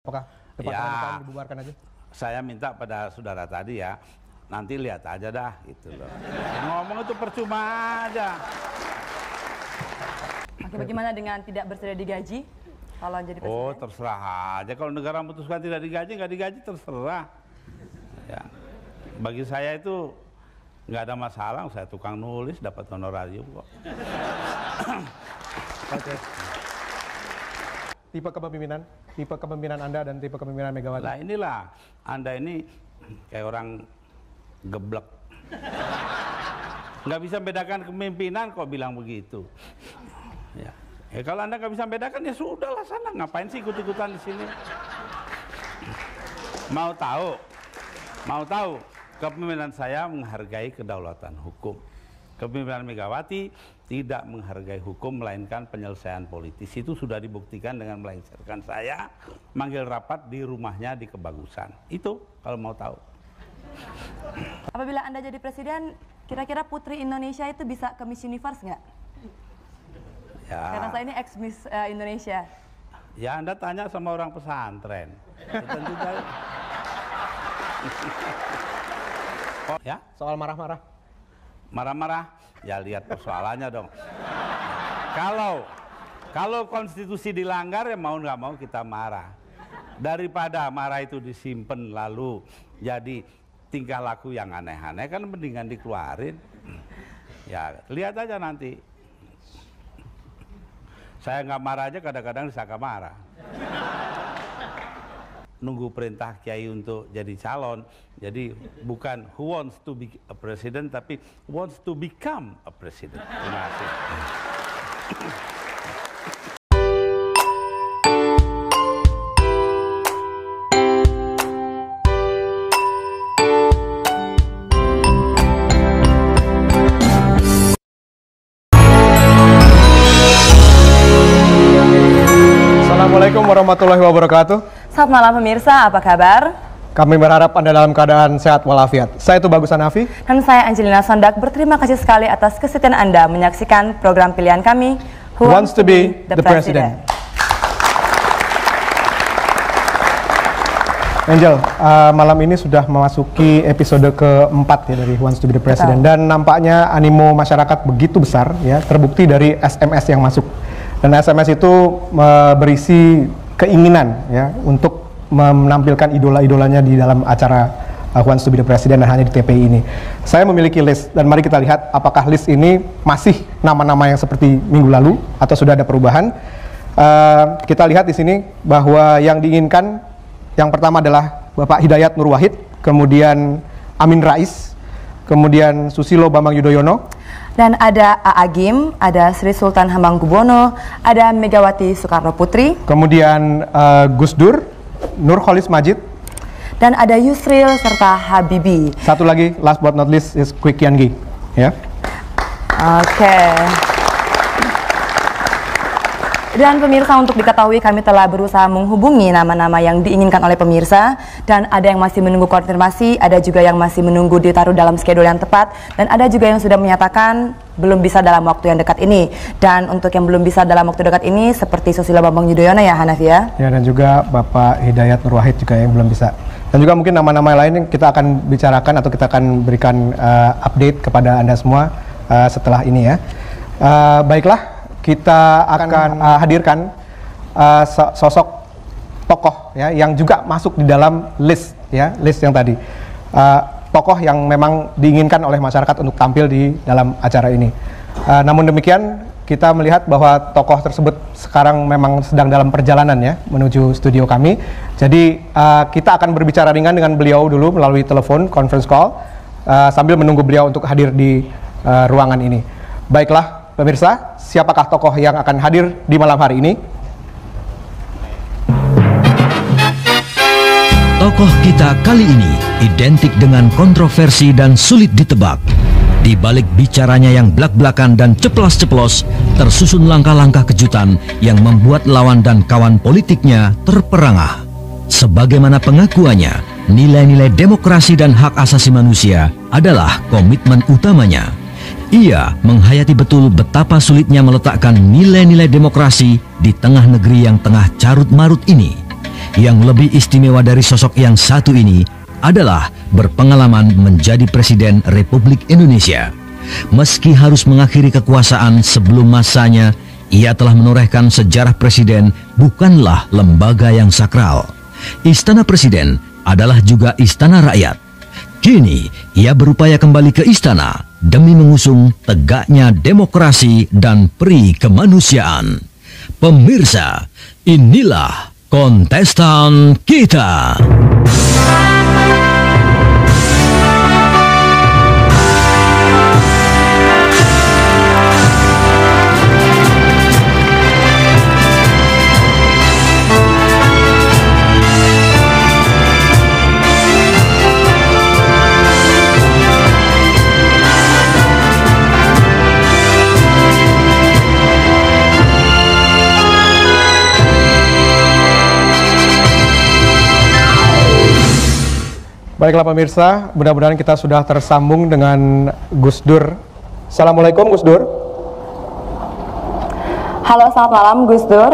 Apakah departemen Ya, akan dibubarkan aja? saya minta pada saudara tadi ya, nanti lihat aja dah gitu loh. Yang ngomong itu percuma aja. Oke, bagaimana dengan tidak bersedia digaji kalau jadi presiden? Oh, terserah aja. Kalau negara memutuskan tidak digaji, nggak digaji terserah. Ya, bagi saya itu nggak ada masalah. Saya tukang nulis, dapat honorarium kok. Oke. Tipe kepemimpinan Anda dan tipe kepemimpinan Megawati. Nah inilah, Anda ini kayak orang geblek. Nggak bisa bedakan kepemimpinan kok bilang begitu. Ya. Kalau Anda nggak bisa bedakan ya sudahlah sana, ngapain sih ikut-ikutan di sini? Mau tahu kepemimpinan saya menghargai kedaulatan hukum. Kepemimpinan Megawati tidak menghargai hukum melainkan penyelesaian politis. Itu sudah dibuktikan dengan melengsarkan saya manggil rapat di rumahnya di Kebagusan. Itu kalau mau tahu. Apabila Anda jadi presiden, kira-kira Putri Indonesia itu bisa ke Miss Universe nggak? Ya. Karena saya ini ex-Miss Indonesia. Ya Anda tanya sama orang pesantren. Tentu saja. Oh, ya? Soal marah-marah. Marah-marah? Ya lihat persoalannya dong. Kalau konstitusi dilanggar ya mau nggak mau kita marah. Daripada marah itu disimpan lalu jadi tingkah laku yang aneh-aneh kan mendingan dikeluarin. Ya lihat aja nanti. Saya nggak marah aja kadang-kadang disangka marah. Nunggu perintah Kiai untuk jadi calon. Jadi bukan who wants to be a president, tapi wants to become a president. Terima kasih. Assalamualaikum warahmatullahi wabarakatuh. Selamat malam pemirsa, apa kabar? Kami berharap Anda dalam keadaan sehat walafiat. Saya Tubagus Hanafi. Dan saya Angelina Sondak, berterima kasih sekali atas kesetiaan Anda menyaksikan program pilihan kami, Who Wants to be the President. Angel, malam ini sudah memasuki episode keempat ya dari Who Wants to be the President. Dan nampaknya animo masyarakat begitu besar ya, terbukti dari SMS yang masuk. Dan SMS itu berisi keinginan ya untuk menampilkan idola-idolanya di dalam acara Who Wants to be the President dan hanya di TPI ini. Saya memiliki list dan mari kita lihat apakah list ini masih nama-nama yang seperti minggu lalu atau sudah ada perubahan. Kita lihat di sini bahwa yang diinginkan yang pertama adalah Bapak Hidayat Nur Wahid, kemudian Amin Rais, kemudian Susilo Bambang Yudhoyono. Dan ada A.A. Gim, ada Sri Sultan Hamengkubuwono, ada Megawati Soekarno Putri. Kemudian Gus Dur, Nurholis Majid. Dan ada Yusril serta Habibie. Satu lagi, last but not least is Kwi Kian Gi. Ya. Oke. Dan pemirsa, untuk diketahui kami telah berusaha menghubungi nama-nama yang diinginkan oleh pemirsa. Dan ada yang masih menunggu konfirmasi, ada juga yang masih menunggu ditaruh dalam schedule yang tepat. Dan ada juga yang sudah menyatakan belum bisa dalam waktu yang dekat ini. Dan untuk yang belum bisa dalam waktu dekat ini, seperti Susilo Bambang Yudhoyono ya Hanafi ya? Ya, dan juga Bapak Hidayat Nur Wahid juga yang belum bisa. Dan juga mungkin nama-nama lain yang kita akan bicarakan atau kita akan berikan update kepada Anda semua setelah ini ya. Baiklah. Kita akan hadirkan sosok tokoh ya yang juga masuk di dalam list ya, list yang tadi. Tokoh yang memang diinginkan oleh masyarakat untuk tampil di dalam acara ini. Namun demikian, kita melihat bahwa tokoh tersebut sekarang memang sedang dalam perjalanan ya menuju studio kami. Jadi kita akan berbicara ringan dengan beliau dulu melalui telepon conference call sambil menunggu beliau untuk hadir di ruangan ini. Baiklah pemirsa, siapakah tokoh yang akan hadir di malam hari ini? Tokoh kita kali ini identik dengan kontroversi dan sulit ditebak. Di balik bicaranya yang blak-blakan dan ceplas-ceplos, tersusun langkah-langkah kejutan yang membuat lawan dan kawan politiknya terperangah. Sebagaimana pengakuannya, nilai-nilai demokrasi dan hak asasi manusia adalah komitmen utamanya. Ia menghayati betul betapa sulitnya meletakkan nilai-nilai demokrasi di tengah negeri yang tengah carut-marut ini. yang lebih istimewa dari sosok yang satu ini adalah berpengalaman menjadi Presiden Republik Indonesia. Meski harus mengakhiri kekuasaan sebelum masanya, ia telah menorehkan sejarah presiden bukanlah lembaga yang sakral. Istana Presiden adalah juga istana rakyat. Kini, ia berupaya kembali ke istana demi mengusung tegaknya demokrasi dan peri kemanusiaan. Pemirsa, inilah kontestan kita. Baiklah pemirsa, mudah-mudahan kita sudah tersambung dengan Gus Dur. Assalamualaikum Gus Dur. Halo, selamat malam Gus Dur.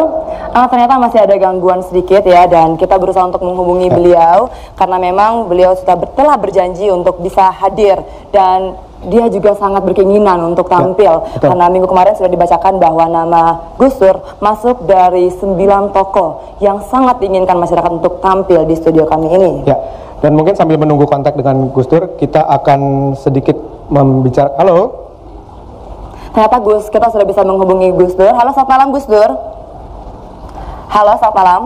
Ternyata masih ada gangguan sedikit ya, dan kita berusaha untuk menghubungi beliau karena memang beliau telah berjanji untuk bisa hadir, dan dia juga sangat berkeinginan untuk tampil karena minggu kemarin sudah dibacakan bahwa nama Gus Dur masuk dari 9 tokoh yang sangat diinginkan masyarakat untuk tampil di studio kami ini. Ya, dan mungkin sambil menunggu kontak dengan Gus Dur, kita akan sedikit membicarakan. Halo. Ternyata kita sudah bisa menghubungi Gus Dur. Halo, selamat malam Gus Dur. Halo, selamat malam.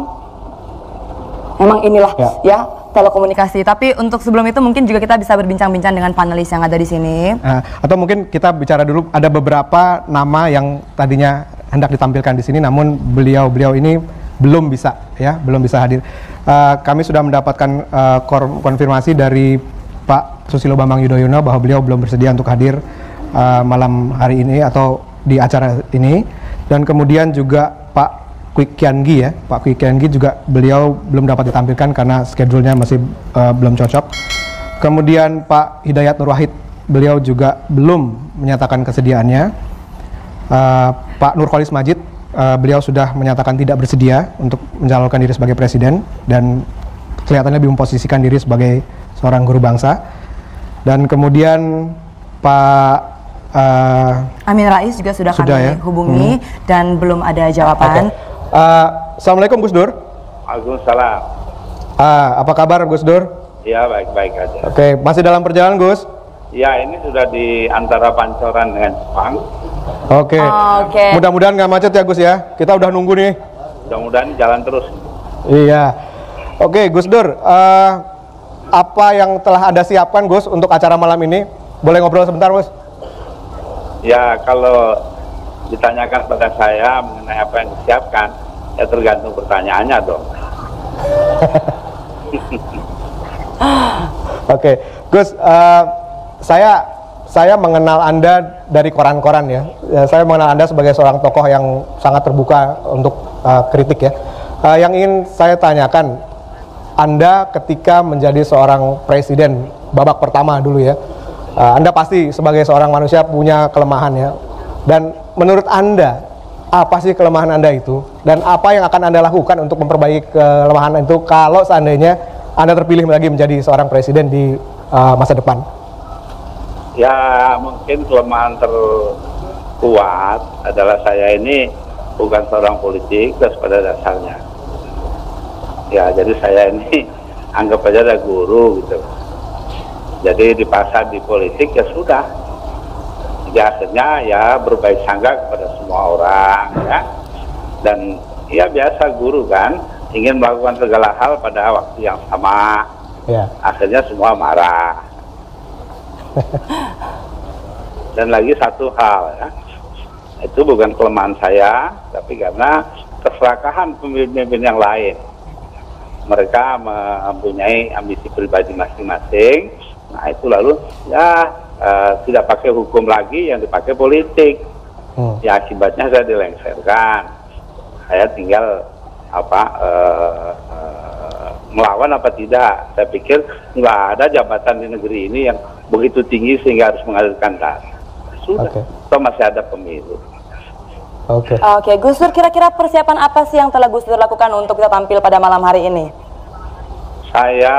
Memang inilah ya telekomunikasi. Tapi untuk sebelum itu mungkin juga kita bisa berbincang-bincang dengan panelis yang ada di sini. Atau mungkin kita bicara dulu, ada beberapa nama yang tadinya hendak ditampilkan di sini, namun beliau ini belum bisa hadir. Kami sudah mendapatkan konfirmasi dari Pak Susilo Bambang Yudhoyono bahwa beliau belum bersedia untuk hadir malam hari ini atau di acara ini, dan kemudian juga Pak Kwik Kian-gi Pak Kwik Kian-gi juga beliau belum dapat ditampilkan karena schedule-nya masih belum cocok. Kemudian Pak Hidayat Nur Wahid, beliau juga belum menyatakan kesediaannya. Pak Nurkholis Majid, beliau sudah menyatakan tidak bersedia untuk mencalonkan diri sebagai presiden dan kelihatannya lebih memposisikan diri sebagai seorang guru bangsa. Dan kemudian Pak Amin Rais juga sudah kami hubungi dan belum ada jawaban. Assalamualaikum Gus Dur. Waalaikumsalam. Apa kabar Gus Dur? Ya, baik-baik aja. Oke, masih dalam perjalanan Gus? Ya, ini sudah di antara Pancoran dengan Jepang. Oke. Mudah-mudahan nggak macet ya Gus ya. Kita udah nunggu nih. Mudah-mudahan jalan terus. Iya. Oke, Gus Dur. Apa yang telah Anda siapkan Gus untuk acara malam ini? Boleh ngobrol sebentar Gus? Ya, kalau ditanyakan pada saya mengenai apa yang disiapkan, ya tergantung pertanyaannya dong. Oke, Gus. Saya mengenal Anda dari koran-koran ya. Saya mengenal Anda sebagai seorang tokoh yang sangat terbuka untuk kritik ya. Yang ingin saya tanyakan, Anda ketika menjadi seorang presiden babak pertama dulu ya, Anda pasti sebagai seorang manusia punya kelemahan ya. Dan menurut Anda, apa sih kelemahan Anda itu? Dan apa yang akan Anda lakukan untuk memperbaiki kelemahan itu kalau seandainya Anda terpilih lagi menjadi seorang presiden di masa depan? Ya, mungkin kelemahan terkuat adalah saya ini bukan seorang politikus pada dasarnya. Ya, jadi saya ini anggap aja ada guru gitu. Jadi dipasang di politik ya sudah. Jadi akhirnya ya berbaik sangka kepada semua orang ya. Dan ya biasa guru kan ingin melakukan segala hal pada waktu yang sama. Ya. Akhirnya semua marah. Dan lagi satu hal ya, itu bukan kelemahan saya, tapi karena keserakahan pemimpin yang lain. Mereka mempunyai ambisi pribadi masing-masing. Nah itu lalu ya tidak pakai hukum lagi, yang dipakai politik. Ya akibatnya saya dilengsarkan. Saya tinggal melawan apa tidak. Saya pikir nggak ada jabatan di negeri ini yang begitu tinggi sehingga harus mengalirkan dana. Sudah, toh masih ada pemilu. Oke. Oke, Gus Dur, kira-kira persiapan apa sih yang telah Gus Dur lakukan untuk kita tampil pada malam hari ini? Saya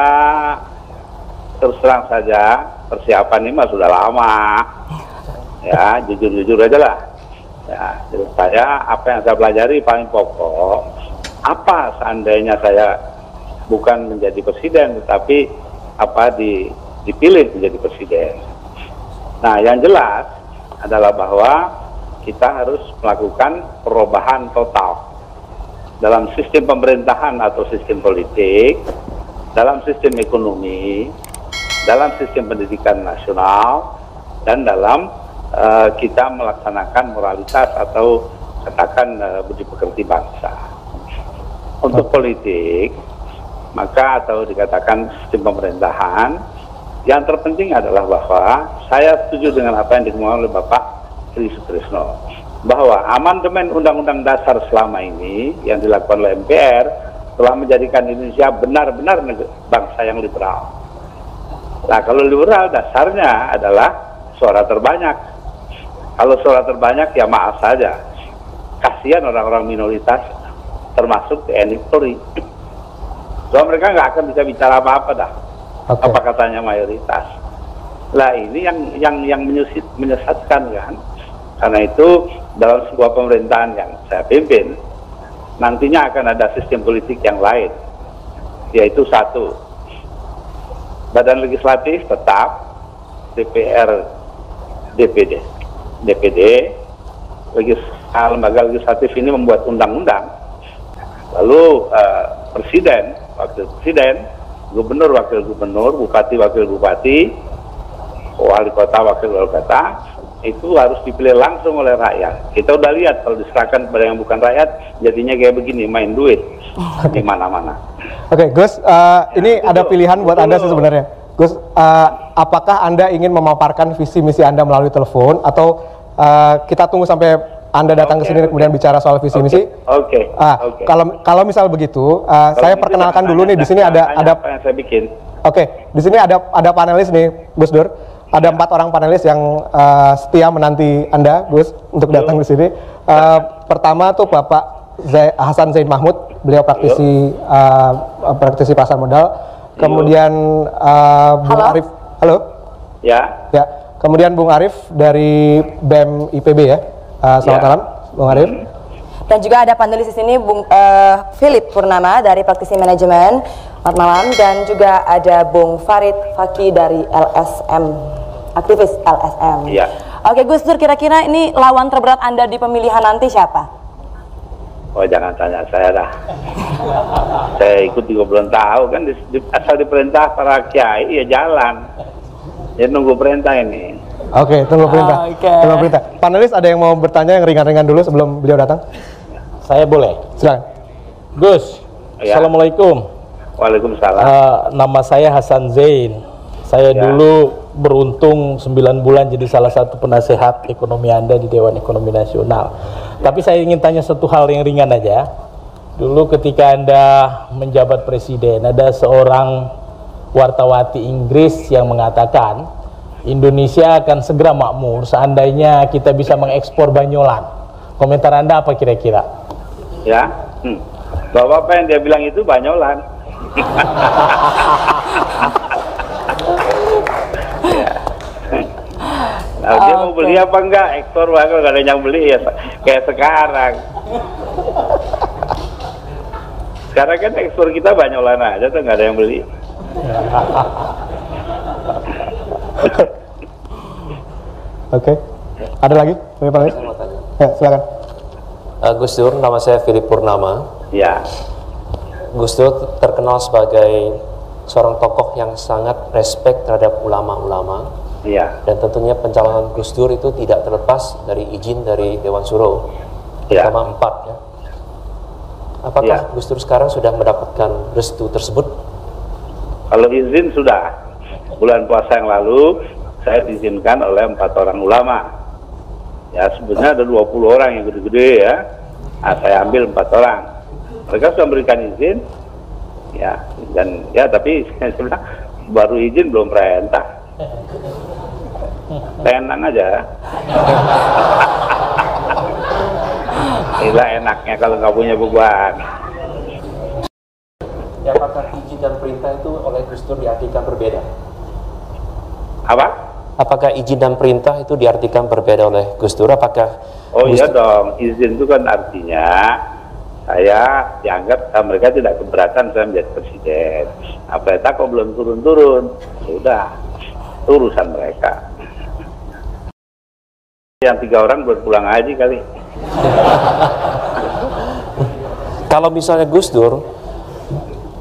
terus terang saja, persiapan ini mah sudah lama. Ya, jujur-jujur aja lah. Ya, jadi saya apa yang saya pelajari paling pokok, apa seandainya saya bukan menjadi presiden, tetapi apa dipilih menjadi presiden. Nah, yang jelas adalah bahwa kita harus melakukan perubahan total dalam sistem pemerintahan atau sistem politik, dalam sistem ekonomi, dalam sistem pendidikan nasional, dan dalam kita melaksanakan moralitas atau katakan budi pekerti bangsa. Untuk politik, maka atau dikatakan sistem pemerintahan, yang terpenting adalah bahwa saya setuju dengan apa yang dikemukakan oleh Bapak Tri Sutrisno, bahwa amandemen Undang-Undang Dasar selama ini yang dilakukan oleh MPR telah menjadikan Indonesia benar-benar bangsa yang liberal. Nah, kalau liberal dasarnya adalah suara terbanyak. Kalau suara terbanyak ya maaf saja, kasihan orang-orang minoritas termasuk TNI Polri. So, mereka nggak akan bisa bicara apa-apa dah. Apa katanya mayoritas. Lah ini yang menyesatkan kan. Karena itu dalam sebuah pemerintahan yang saya pimpin, nantinya akan ada sistem politik yang lain, yaitu satu, badan legislatif tetap, DPR, DPD, lembaga legislatif ini membuat undang-undang, lalu presiden, wakil presiden, gubernur, wakil gubernur, bupati, wakil bupati, wali kota, wakil wali kota, itu harus dipilih langsung oleh rakyat. Kita udah lihat kalau diserahkan kepada yang bukan rakyat, jadinya kayak begini, main duit di mana-mana. Oke, Gus, ini ada pilihan buat Anda sih sebenarnya. Gus, apakah Anda ingin memaparkan visi misi Anda melalui telepon, atau kita tunggu sampai Anda datang ke sini kemudian bicara soal visi misi? Kalau misal begitu, saya perkenalkan dulu nih, di sini ada apa yang saya bikin. Di sini ada panelis nih, Gus Dur. Ada 4 orang panelis yang setia menanti Anda, Gus, untuk datang di sini. Pertama tuh Bapak Hasan Zain Mahmud, beliau praktisi pasar modal. Kemudian Bung Arif, halo. Ya. Kemudian Bung Arif dari BEM IPB ya. Selamat malam, Bung Arif. Dan juga ada panelis di sini, Bung Philip Purnama dari praktisi manajemen. Selamat malam. Dan juga ada Bung Farid Faki dari LSM, aktivis LSM. Iya. Oke, Gus Dur, kira-kira ini lawan terberat Anda di pemilihan nanti siapa? Oh, jangan tanya saya dah. Saya ikut juga belum tahu kan, asal diperintah para kiai ya jalan. Ya nunggu perintah ini. Oke, tunggu perintah. Tunggu perintah. Panelis ada yang mau bertanya yang ringan-ringan dulu sebelum beliau datang? Saya boleh. Silakan. Gus, ya. Assalamualaikum. Waalaikumsalam. Nama saya Hasan Zain. Saya dulu beruntung 9 bulan jadi salah satu penasehat ekonomi Anda di Dewan Ekonomi Nasional. Tapi saya ingin tanya satu hal yang ringan aja. Dulu ketika Anda menjabat presiden, ada seorang wartawati Inggris yang mengatakan Indonesia akan segera makmur seandainya kita bisa mengekspor banyolan. Komentar Anda apa kira-kira? Ya, Bapak yang dia bilang itu banyolan. Nah, dia mau beli apa enggak? Ekspor bakal nggak ada yang beli ya, kayak sekarang. Sekarang kan ekspor kita banyolan aja tuh, nggak ada yang beli. Oke. Ada lagi? Ya, silakan. Gus Dur, nama saya Philip Purnama. Ya. Gus Dur terkenal sebagai seorang tokoh yang sangat respect terhadap ulama-ulama. Iya. Dan tentunya pencalonan Gus Dur itu tidak terlepas dari izin dari Dewan Suro. Terutama 4 ya. Apakah Gus Dur sekarang sudah mendapatkan restu tersebut? Kalau izin sudah. Bulan puasa yang lalu saya diizinkan oleh 4 orang ulama. Ya, sebenarnya ada 20 orang yang gede-gede ya. Nah, saya ambil 4 orang. Mereka sudah memberikan izin. Ya, dan ya tapi saya bilang baru izin belum perintah. Tenang aja. Inilah enaknya kalau nggak punya beban. Ya, apakah izin dan perintah itu oleh Gus Dur diartikan berbeda? Apa? Apakah izin dan perintah itu diartikan berbeda oleh Gus Dur? Apakah Oh iya dong, izin itu kan artinya saya dianggap mereka tidak keberatan saya menjadi presiden. Perintah kok belum turun-turun, sudah itu urusan mereka. Yang 3 orang buat pulang haji kali. kalau misalnya Gus Dur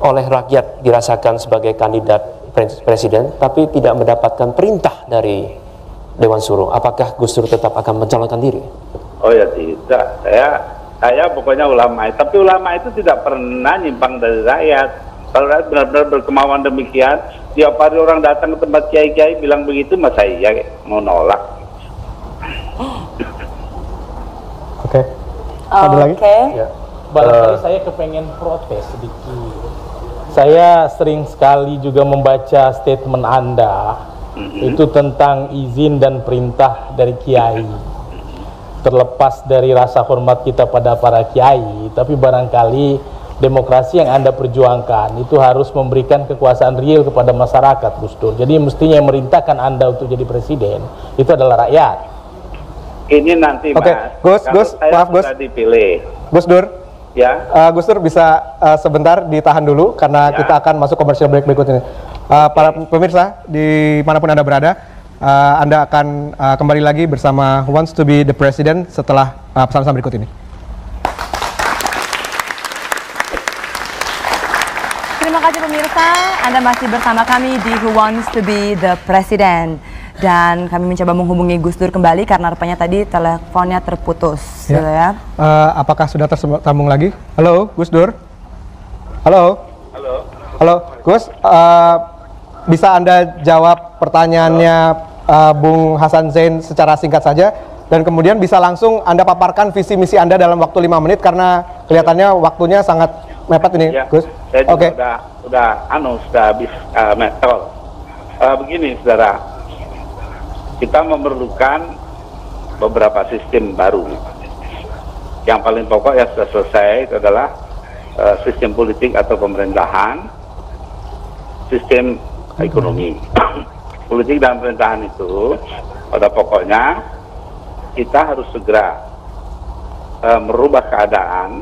oleh rakyat dirasakan sebagai kandidat presiden, tapi tidak mendapatkan perintah dari Dewan Suro, apakah Gus Dur tetap akan mencalonkan diri? Oh ya tidak, saya pokoknya ulama, tapi ulama itu tidak pernah nyimpang dari rakyat. Kalau rakyat benar-benar berkemauan demikian, tiap hari orang datang ke tempat kiai-kiai bilang begitu, masa iya mau nolak? Oke. Ada lagi? Ya. Barangkali saya kepengen protes sedikit. Saya sering sekali juga membaca statement Anda itu tentang izin dan perintah dari kiai. Terlepas dari rasa hormat kita pada para kiai, tapi barangkali demokrasi yang Anda perjuangkan itu harus memberikan kekuasaan real kepada masyarakat, Gus Dur. Jadi mestinya yang memerintahkan Anda untuk jadi presiden itu adalah rakyat. Ini nanti Oke, Mas, Gus, saya maaf Gus. sudah dipilih. Gus Dur, Ya, Gus Dur bisa sebentar ditahan dulu karena Ya. kita akan masuk komersial break berikut ini. Para pemirsa dimanapun Anda berada, Anda akan kembali lagi bersama Who Wants to be the President setelah pesan-pesan berikut ini. Terima kasih pemirsa, Anda masih bersama kami di Who Wants to be the President. Dan kami mencoba menghubungi Gus Dur kembali karena rupanya tadi teleponnya terputus. Ya. Gitu ya. Apakah sudah tersambung lagi? Halo, Gus Dur. Halo. Halo, Gus. Bisa Anda jawab pertanyaannya Bung Hasan Zain secara singkat saja, dan kemudian bisa langsung Anda paparkan visi misi Anda dalam waktu 5 menit karena kelihatannya waktunya sangat mepet ini, ya. Gus. Saya juga sudah habis metode. Begini, saudara. Kita memerlukan beberapa sistem baru. Yang paling pokok yang sudah selesai itu adalah sistem politik atau pemerintahan, sistem ekonomi. Politik dan pemerintahan itu pada pokoknya kita harus segera merubah keadaan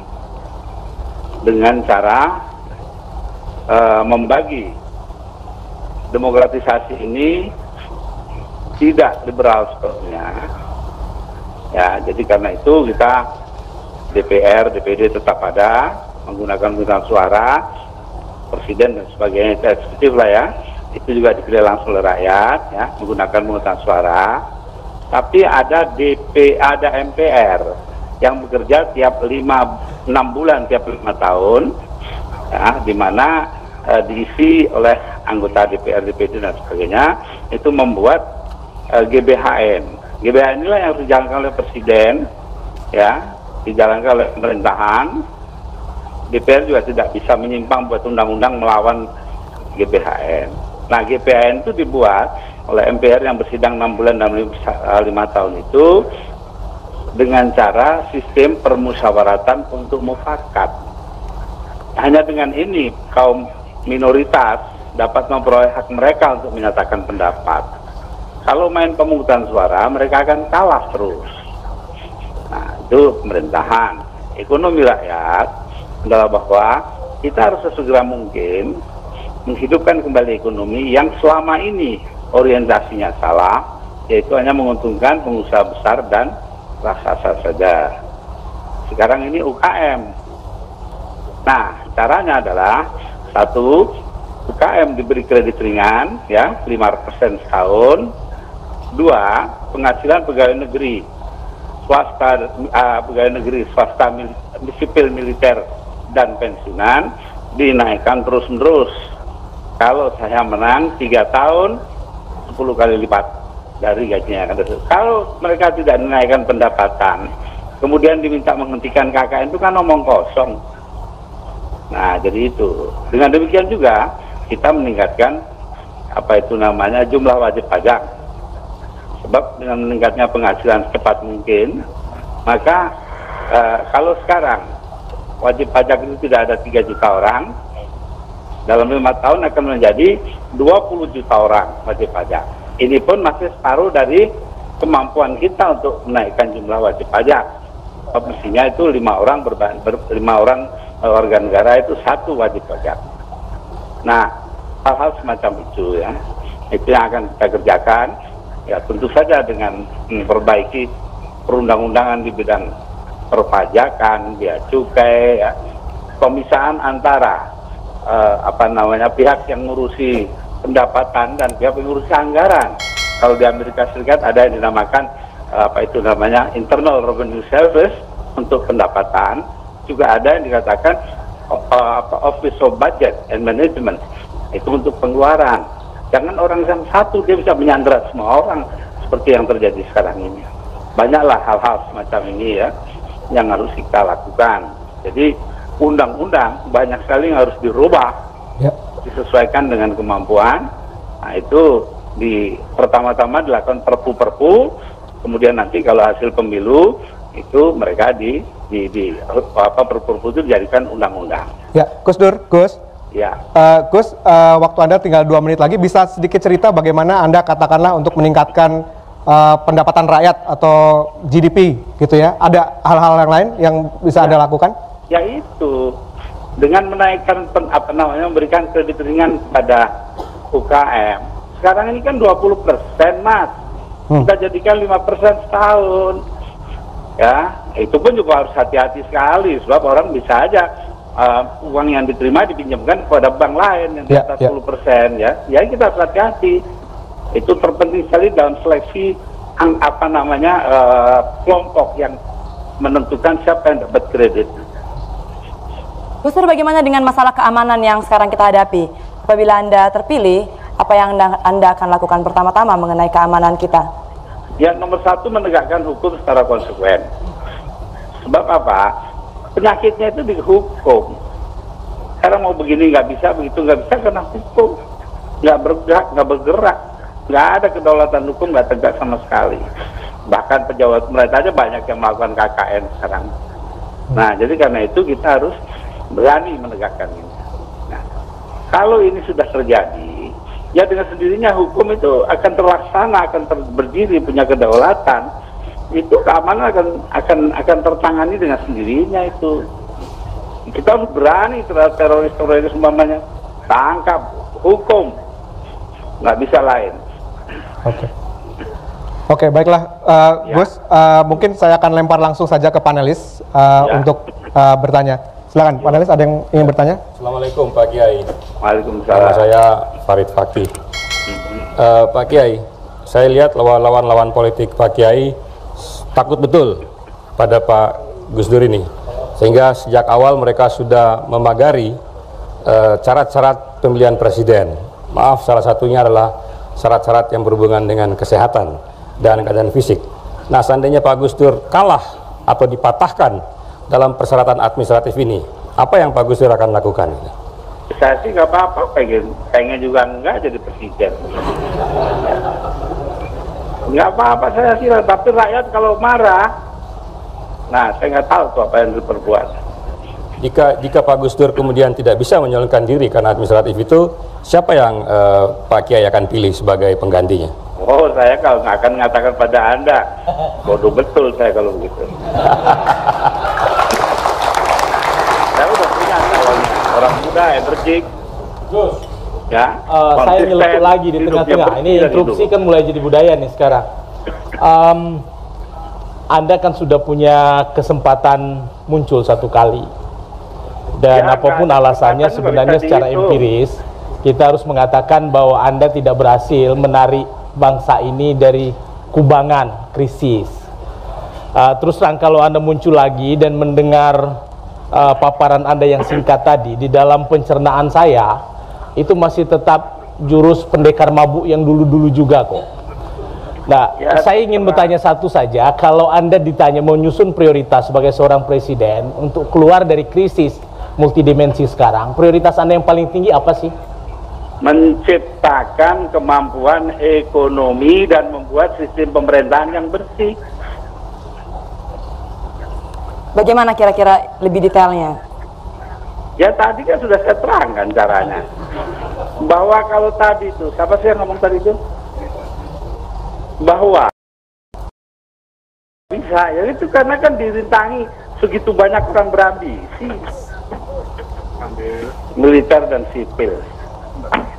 dengan cara membagi demokratisasi ini tidak liberal sepenuhnya. Ya, jadi karena itu kita DPR, DPD tetap ada, menggunakan penggunaan suara, presiden dan sebagainya, eksekutif lah ya, itu juga dipilih langsung oleh rakyat, ya, menggunakan penggunaan suara. Tapi ada MPR yang bekerja tiap 6 bulan, tiap 5 tahun, ya, di mana diisi oleh anggota DPR, DPD dan sebagainya, itu membuat GBHN. GBHN inilah yang dijalankan oleh presiden, ya, dijalankan oleh pemerintahan. DPR juga tidak bisa menyimpang buat undang-undang melawan GBHN. Nah, GBHN itu dibuat oleh MPR yang bersidang 6 bulan dan 5 tahun itu dengan cara sistem permusyawaratan untuk mufakat. Hanya dengan ini kaum minoritas dapat memperoleh hak mereka untuk menyatakan pendapat. Kalau main pemungutan suara, mereka akan kalah terus. Nah, itu pemerintahan. Ekonomi rakyat adalah bahwa kita harus sesegera mungkin menghidupkan kembali ekonomi yang selama ini orientasinya salah, yaitu hanya menguntungkan pengusaha besar dan raksasa saja. Sekarang ini UKM. Nah, caranya adalah 1, UKM diberi kredit ringan, ya, 5% setahun. 2, penghasilan pegawai negeri swasta, pegawai negeri swasta, sipil, militer dan pensiunan dinaikkan terus-menerus. Kalau saya menang 3 tahun 10 kali lipat dari gajinya. Kalau mereka tidak dinaikkan pendapatan, kemudian diminta menghentikan KKN, itu kan omong kosong. Nah, jadi itu. Dengan demikian juga kita meningkatkan jumlah wajib pajak. Sebab dengan meningkatnya penghasilan secepat mungkin, maka Kalau sekarang wajib pajak itu tidak ada 3 juta orang, dalam 5 tahun akan menjadi 20 juta orang wajib pajak. Ini pun masih separuh dari kemampuan kita untuk menaikkan jumlah wajib pajak. Mestinya itu 5 orang warga negara itu 1 wajib pajak. Nah, hal-hal semacam itu ya, itu yang akan kita kerjakan. Ya tentu saja dengan memperbaiki perundang-undangan di bidang perpajakan, bea cukai, ya, pemisahan antara pihak yang ngurusi pendapatan dan pihak yang ngurusi anggaran. Kalau di Amerika Serikat ada yang dinamakan Internal Revenue Service untuk pendapatan, juga ada yang dikatakan Office of Budget and Management, itu untuk pengeluaran. Jangan orang yang satu dia bisa menyandera semua orang seperti yang terjadi sekarang ini. Banyaklah hal-hal semacam ini ya yang harus kita lakukan. Jadi undang-undang banyak sekali yang harus dirubah, disesuaikan dengan kemampuan. Nah itu pertama-tama dilakukan perpu-perpu, kemudian nanti kalau hasil pemilu itu mereka perpu-perpu itu dijadikan undang-undang. Ya, Gus Dur, Gus. Ya. Gus, waktu Anda tinggal 2 menit lagi, bisa sedikit cerita bagaimana Anda katakanlah untuk meningkatkan pendapatan rakyat atau GDP gitu ya? Ada hal-hal yang lain yang bisa Anda lakukan? Ya itu, dengan menaikkan memberikan kredit ringan pada UKM. Sekarang ini kan 20%, Mas. Kita jadikan 5% setahun. Ya, itu pun juga harus hati-hati sekali, sebab orang bisa aja uang yang diterima dipinjamkan kepada bank lain yang di atas 10%, ya. Ya kita harus hati-hati. Itu terpenting sekali dalam seleksi kelompok yang menentukan siapa yang dapat kredit. Gus Dur, bagaimana dengan masalah keamanan yang sekarang kita hadapi? Apabila Anda terpilih, apa yang Anda akan lakukan pertama-tama mengenai keamanan kita? Yang nomor 1, menegakkan hukum secara konsekuen. Sebab apa? Penyakitnya itu di hukum. Sekarang mau begini nggak bisa, begitu nggak bisa karena hukum. Nggak bergerak. Nggak ada kedaulatan hukum, nggak tegak sama sekali. Bahkan pejabat pemerintah aja banyak yang melakukan KKN sekarang. Nah, jadi karena itu kita harus berani menegakkan ini. Nah, kalau ini sudah terjadi, ya dengan sendirinya hukum itu akan terlaksana, akan berdiri, punya kedaulatan. Itu keamanan akan tertangani dengan sendirinya itu. Kita harus berani terhadap teroris-teroris umpamanya, tangkap, hukum, nggak bisa lain. Oke, baiklah, Gus. Mungkin saya akan lempar langsung saja ke panelis untuk bertanya. Silakan, panelis, ada yang ingin bertanya? Assalamualaikum Pak Kiai. Waalaikumsalam. Nama saya Farid Fakih. Pak Kiai, saya lihat lawan-lawan politik Pak Kiai takut betul pada Pak Gus Dur ini, sehingga sejak awal mereka sudah memagari syarat-syarat pemilihan presiden. Maaf, salah satunya adalah syarat-syarat yang berhubungan dengan kesehatan dan keadaan fisik. Nah, seandainya Pak Gus Dur kalah atau dipatahkan dalam persyaratan administratif ini, apa yang Pak Gus Dur akan lakukan? Saya sih nggak apa-apa, pengen juga enggak jadi presiden. Nggak apa-apa saya sih, tapi rakyat kalau marah, nah saya nggak tahu tuh apa yang diperbuat. Jika Pak Gus Dur kemudian tidak bisa menyalurkan diri karena administratif itu, siapa yang Pak Kiai akan pilih sebagai penggantinya? Oh, saya kalau nggak akan mengatakan pada Anda, bodoh betul saya kalau begitu. Saya udah punya calonnya, orang muda, energik. Ya, saya nyeletuk lagi di tengah-tengah. Ini interupsi kan mulai jadi budaya nih sekarang. Anda kan sudah punya kesempatan muncul 1 kali. Dan ya, apapun alasannya sebenarnya secara empiris kita harus mengatakan bahwa Anda tidak berhasil menarik bangsa ini dari kubangan krisis. Terus terang kalau Anda muncul lagi dan mendengar paparan Anda yang singkat tadi, di dalam pencernaan saya itu masih tetap jurus pendekar mabuk yang dulu-dulu juga kok. Nah, ya, saya ingin bertanya satu saja, kalau Anda ditanya mau nyusun prioritas sebagai seorang presiden untuk keluar dari krisis multidimensi sekarang, prioritas Anda yang paling tinggi apa sih? Menciptakan kemampuan ekonomi dan membuat sistem pemerintahan yang bersih. Bagaimana kira-kira lebih detailnya? Ya tadi kan sudah saya terangkan caranya. Bahwa kalau tadi itu, siapa sih yang ngomong tadi itu? Bahwa bisa, ya itu karena kan dirintangi segitu banyak orang berambisi, militer dan sipil.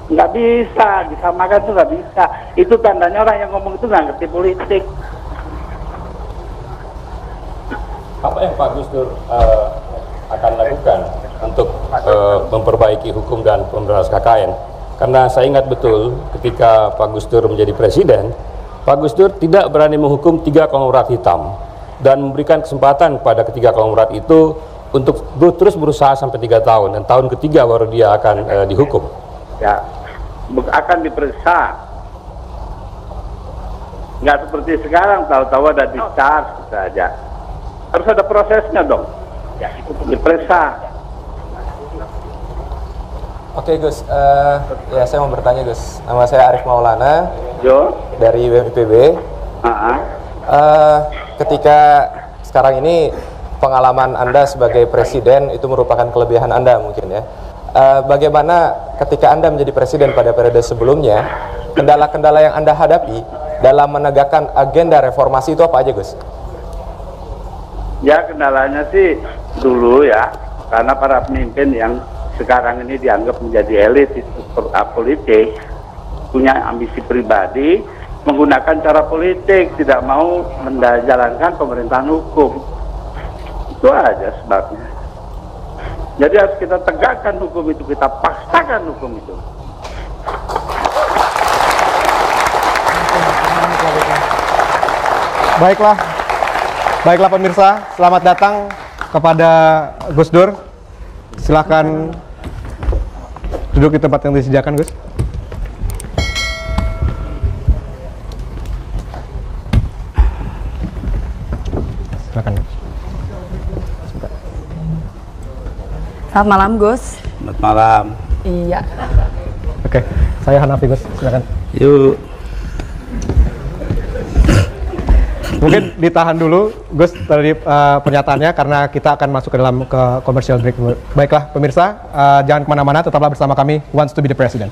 Nggak bisa disamakan, itu nggak bisa. Itu tandanya orang yang ngomong itu nggak ngerti politik. Apa yang Pak Gus Dur akan lakukan untuk memperbaiki hukum dan pemberantasan KKN? Karena saya ingat betul ketika Pak Gus Dur menjadi presiden, Pak Gus Dur tidak berani menghukum 3 konglomerat hitam dan memberikan kesempatan pada ketiga konglomerat itu untuk terus berusaha sampai 3 tahun, dan tahun ketiga baru dia akan dihukum. Ya, akan diperiksa. Nggak seperti sekarang, tahu-tahu ada discharge saja. Harus ada prosesnya dong. Ya, itu diperiksa. Oke Gus, ya saya mau bertanya Gus. Nama saya Arif Maulana. Jo. Dari BPPB. Ketika sekarang ini pengalaman Anda sebagai presiden itu merupakan kelebihan Anda mungkin ya. Bagaimana ketika Anda menjadi presiden pada periode sebelumnya, kendala-kendala yang Anda hadapi dalam menegakkan agenda reformasi itu apa aja Gus? Ya kendalanya sih dulu ya, karena para pemimpin yang sekarang ini dianggap menjadi elit itu politik, punya ambisi pribadi, menggunakan cara politik, tidak mau menjalankan pemerintahan hukum. Itu aja sebabnya. Jadi harus kita tegakkan hukum itu, kita paksakan hukum itu. Baiklah pemirsa, selamat datang kepada Gus Dur. Silahkan duduk di tempat yang disediakan, Gus. Silakan. Selamat malam, Gus. Selamat malam. Iya. Oke, saya Hanafi, Gus. Silakan. Yuk. Mungkin ditahan dulu, Gus, dari pernyataannya karena kita akan masuk ke dalam commercial break. Baiklah, pemirsa, jangan kemana-mana, tetaplah bersama kami. Who Wants to be the President.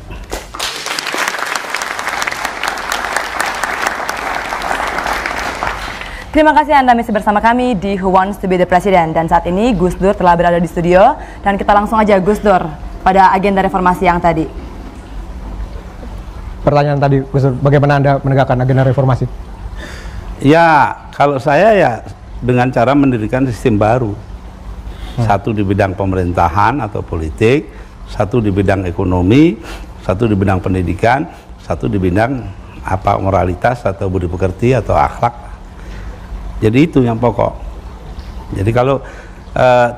Terima kasih Anda masih bersama kami di Who Wants to be the President. Dan saat ini Gus Dur telah berada di studio. Dan kita langsung aja Gus Dur pada agenda reformasi yang tadi. Pertanyaan tadi, Gus Dur, bagaimana Anda menegakkan agenda reformasi? Ya, kalau saya ya dengan cara mendirikan sistem baru. Satu di bidang pemerintahan atau politik, satu di bidang ekonomi, satu di bidang pendidikan, satu di bidang moralitas atau budi pekerti atau akhlak. Jadi itu yang pokok. Jadi kalau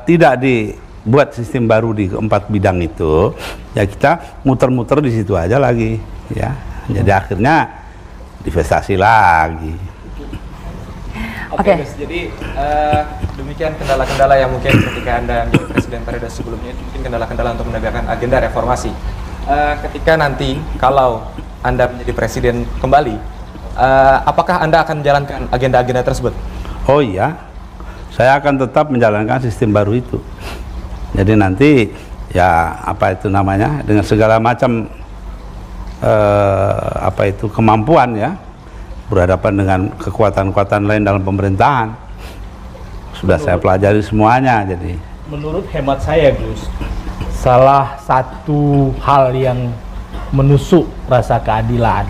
tidak dibuat sistem baru di keempat bidang itu, ya kita muter-muter di situ aja lagi, ya. Jadi akhirnya divestasi lagi. Oke, jadi demikian kendala-kendala yang mungkin ketika Anda menjadi presiden periode sebelumnya itu mungkin kendala-kendala untuk menegakkan agenda reformasi. Ketika nanti kalau Anda menjadi presiden kembali, apakah Anda akan menjalankan agenda-agenda tersebut? Oh iya, saya akan tetap menjalankan sistem baru itu. Jadi nanti ya dengan segala macam kemampuan ya, berhadapan dengan kekuatan-kekuatan lain dalam pemerintahan. Sudah saya pelajari semuanya. Jadi menurut hemat saya Gus, salah satu hal yang menusuk rasa keadilan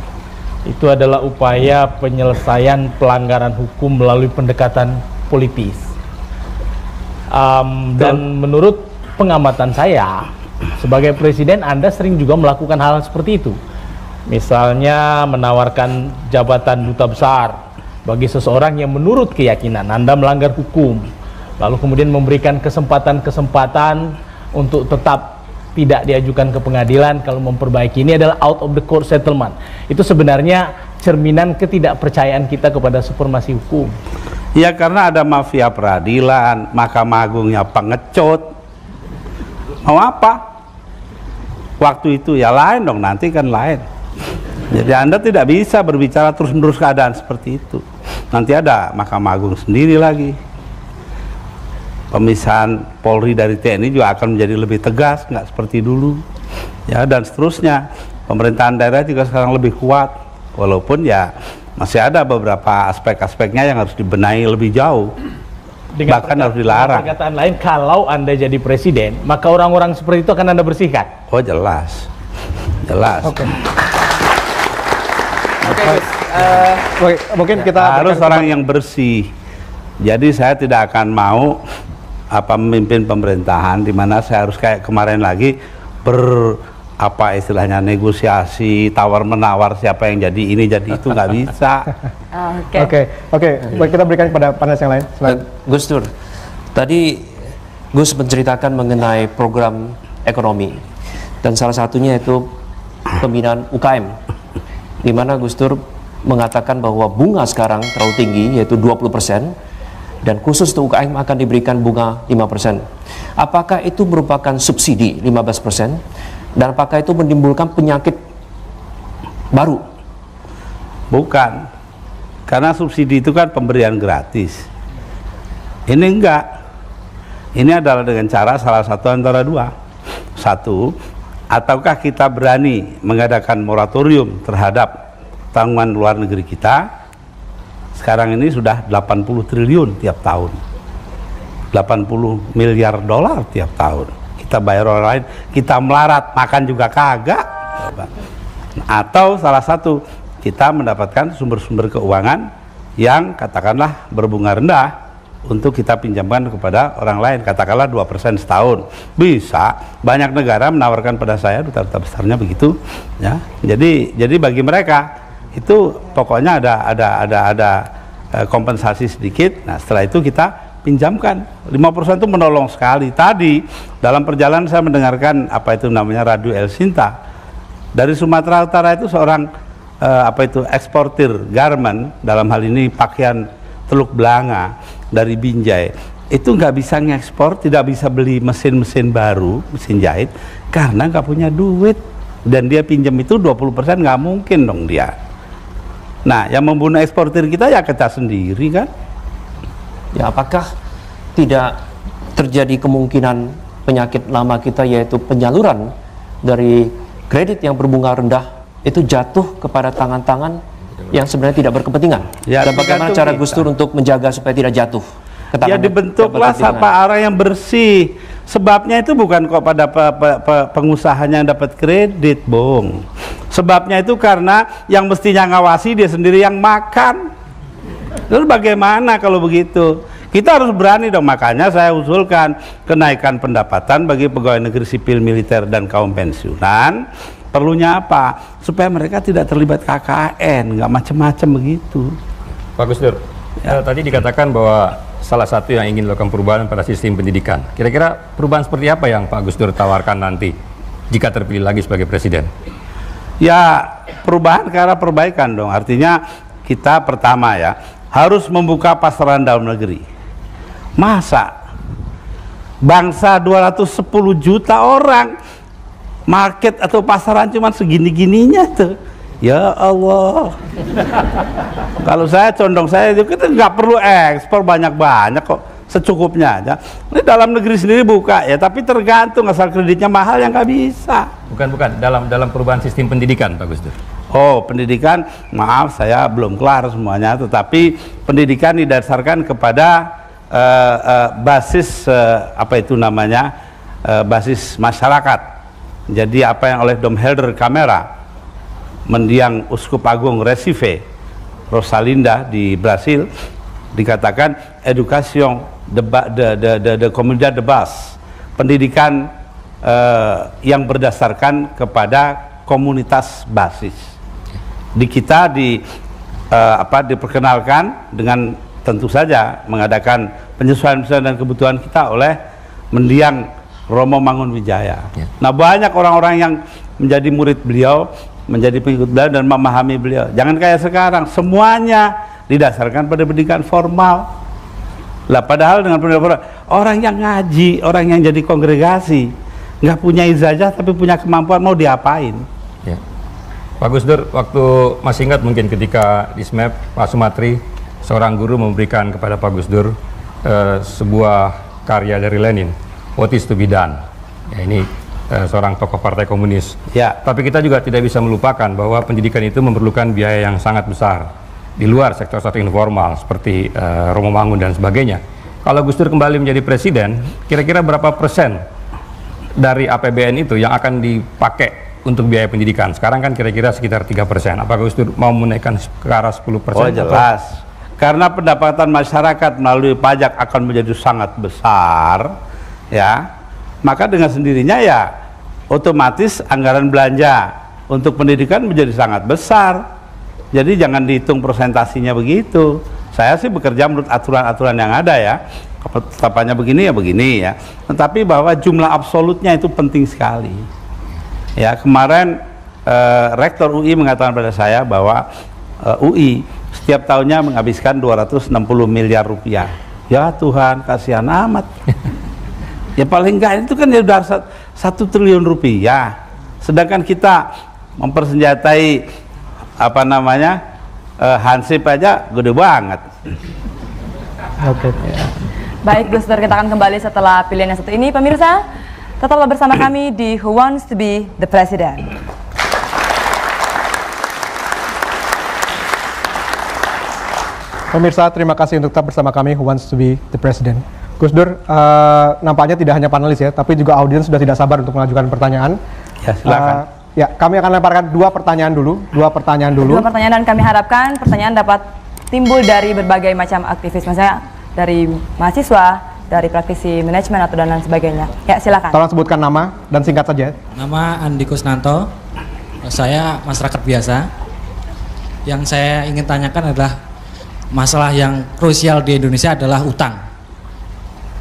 itu adalah upaya penyelesaian pelanggaran hukum melalui pendekatan politis. Dan menurut pengamatan saya sebagai presiden, Anda sering juga melakukan hal seperti itu. Misalnya menawarkan jabatan duta besar bagi seseorang yang menurut keyakinan Anda melanggar hukum, lalu kemudian memberikan kesempatan-kesempatan untuk tetap tidak diajukan ke pengadilan kalau memperbaiki. Ini adalah out of the court settlement. Itu sebenarnya cerminan ketidakpercayaan kita kepada supremasi hukum. ya karena ada mafia peradilan, Mahkamah Agungnya pengecut. Mau apa? Waktu itu ya lain dong, nanti kan lain. Jadi Anda tidak bisa berbicara terus-menerus keadaan seperti itu. Nanti ada Mahkamah Agung sendiri lagi. Pemisahan Polri dari TNI juga akan menjadi lebih tegas, nggak seperti dulu, ya, dan seterusnya. Pemerintahan daerah juga sekarang lebih kuat, walaupun ya masih ada beberapa aspek-aspeknya yang harus dibenahi lebih jauh, bahkan harus dilarang. Perkataan lain, kalau Anda jadi presiden, maka orang-orang seperti itu akan Anda bersihkan. Oh, jelas, jelas. Oke. Oke, Mungkin kita harus orang yang bersih. Jadi saya tidak akan mau memimpin pemerintahan di mana saya harus kayak kemarin lagi istilahnya negosiasi, tawar menawar siapa yang jadi ini jadi itu, nggak bisa. Oke. Baik, kita berikan kepada panelis yang lain. Gus Dur, tadi Gus menceritakan mengenai program ekonomi dan salah satunya itu pembinaan UKM, di mana Gus Dur mengatakan bahwa bunga sekarang terlalu tinggi, yaitu 20%, dan khusus untuk UKM akan diberikan bunga 5%. Apakah itu merupakan subsidi 15%? Dan apakah itu menimbulkan penyakit baru? Bukan, karena subsidi itu kan pemberian gratis. Ini enggak. Ini adalah dengan cara salah satu antara dua. Satu, ataukah kita berani mengadakan moratorium terhadap tanggungan luar negeri kita? Sekarang ini sudah 80 triliun tiap tahun, 80 miliar dolar tiap tahun. Kita bayar orang lain, kita melarat, makan juga kagak. Atau salah satu, kita mendapatkan sumber-sumber keuangan yang katakanlah berbunga rendah untuk kita pinjamkan kepada orang lain, katakanlah 2% setahun. Bisa, banyak negara menawarkan pada saya, duta-duta besarnya begitu, ya. Jadi bagi mereka itu pokoknya ada kompensasi sedikit. Nah, setelah itu kita pinjamkan. 5% itu menolong sekali. Tadi dalam perjalanan saya mendengarkan radio El Sinta dari Sumatera Utara, itu seorang eksportir garment, dalam hal ini pakaian Teluk Blanga dari Binjai, itu nggak bisa ngekspor, tidak bisa beli mesin baru, mesin jahit, karena nggak punya duit, dan dia pinjam itu 20%, nggak mungkin dong dia. Nah, yang membunuh eksportir kita ya kita sendiri kan. Ya, apakah tidak terjadi kemungkinan penyakit lama kita, yaitu penyaluran dari kredit yang berbunga rendah itu jatuh kepada tangan-tangan yang sebenarnya tidak berkepentingan? Ya, dan bagaimana cara Gus Dur untuk menjaga supaya tidak jatuh? Ya, dibentuklah orang yang bersih. Sebabnya itu bukan kok pada pengusahanya yang dapat kredit, Bung. Sebabnya itu karena yang mestinya ngawasi dia sendiri yang makan. Lalu bagaimana kalau begitu? Kita harus berani dong. Makanya saya usulkan kenaikan pendapatan bagi pegawai negeri sipil, militer, dan kaum pensiunan. Perlunya apa? Supaya mereka tidak terlibat KKN, nggak macam-macam begitu. Pak Gus Dur, tadi dikatakan bahwa salah satu yang ingin dilakukan perubahan pada sistem pendidikan. Kira-kira perubahan seperti apa yang Pak Gus Dur tawarkan nanti jika terpilih lagi sebagai presiden? Ya, perubahan ke arah perbaikan dong. Artinya kita pertama ya harus membuka pasaran dalam negeri. Masa bangsa 210 juta orang, market atau pasaran cuma segini-gininya tuh. Ya Allah. Kalau saya condong saya itu kita nggak perlu ekspor banyak-banyak kok, secukupnya aja. Ini dalam negeri sendiri buka ya, tapi tergantung, asal kreditnya mahal yang nggak bisa. Bukan dalam perubahan sistem pendidikan, Pak Gus Dur. Oh, pendidikan, maaf saya belum kelar semuanya, tetapi pendidikan didasarkan kepada basis basis masyarakat. Jadi apa yang oleh Dom Helder Camara, mendiang Uskup Agung Recife, Rosalinda di Brasil, dikatakan education de comunidad de base, pendidikan yang berdasarkan kepada komunitas basis. Di kita diperkenalkan dengan tentu saja mengadakan penyesuaian dan kebutuhan kita oleh mendiang Romo Mangunwijaya. Nah, banyak orang-orang yang menjadi murid beliau, menjadi pengikut beliau dan memahami beliau. Jangan kayak sekarang, semuanya didasarkan pada pendidikan formal. Lah, padahal dengan pendidikan formal, orang yang ngaji, orang yang jadi kongregasi, nggak punya ijazah tapi punya kemampuan, mau diapain? Ya. Pak Gus Dur, waktu masih ingat mungkin ketika di SMAP, Pak Sumatri, seorang guru memberikan kepada Pak Gus Dur sebuah karya dari Lenin, What is to be done. Ya, ini seorang tokoh partai komunis. Ya. Tapi kita juga tidak bisa melupakan bahwa pendidikan itu memerlukan biaya yang sangat besar di luar sektor informal seperti Romo Mangun dan sebagainya. Kalau Gus Dur kembali menjadi presiden, kira-kira berapa persen dari APBN itu yang akan dipakai untuk biaya pendidikan? Sekarang kan kira-kira sekitar 3%. Apakah Gus Dur mau menaikkan ke arah 10%? Oh jelas. Karena pendapatan masyarakat melalui pajak akan menjadi sangat besar, ya. Maka dengan sendirinya ya otomatis anggaran belanja untuk pendidikan menjadi sangat besar. Jadi jangan dihitung persentasinya begitu. Saya sih bekerja menurut aturan-aturan yang ada ya. Ketetapannya begini ya begini ya. Tetapi bahwa jumlah absolutnya itu penting sekali. Ya, kemarin Rektor UI mengatakan pada saya bahwa UI setiap tahunnya menghabiskan 260 miliar rupiah. Ya Tuhan, kasihan amat. Ya paling enggak itu kan ya udah 1 triliun rupiah. Sedangkan kita mempersenjatai apa namanya Hansip aja gede banget. Oke. Baik Gus Dur, kita akan kembali setelah pilihan yang satu ini. Pemirsa, tetaplah bersama kami di Who Wants to be the President. Pemirsa, terima kasih untuk tetap bersama kami Who Wants to be the President. Gus Dur, nampaknya tidak hanya panelis ya, tapi juga audiens sudah tidak sabar untuk mengajukan pertanyaan. Ya, silakan. Ya, kami akan lemparkan dua pertanyaan dulu. Dua pertanyaan dan kami harapkan pertanyaan dapat timbul dari berbagai macam aktivis, misalnya dari mahasiswa, dari praktisi manajemen atau dan lain sebagainya. Ya, silakan. Tolong sebutkan nama dan singkat saja. Nama Andi Kusnanto. Saya masyarakat biasa. Yang saya ingin tanyakan adalah masalah yang krusial di Indonesia adalah utang.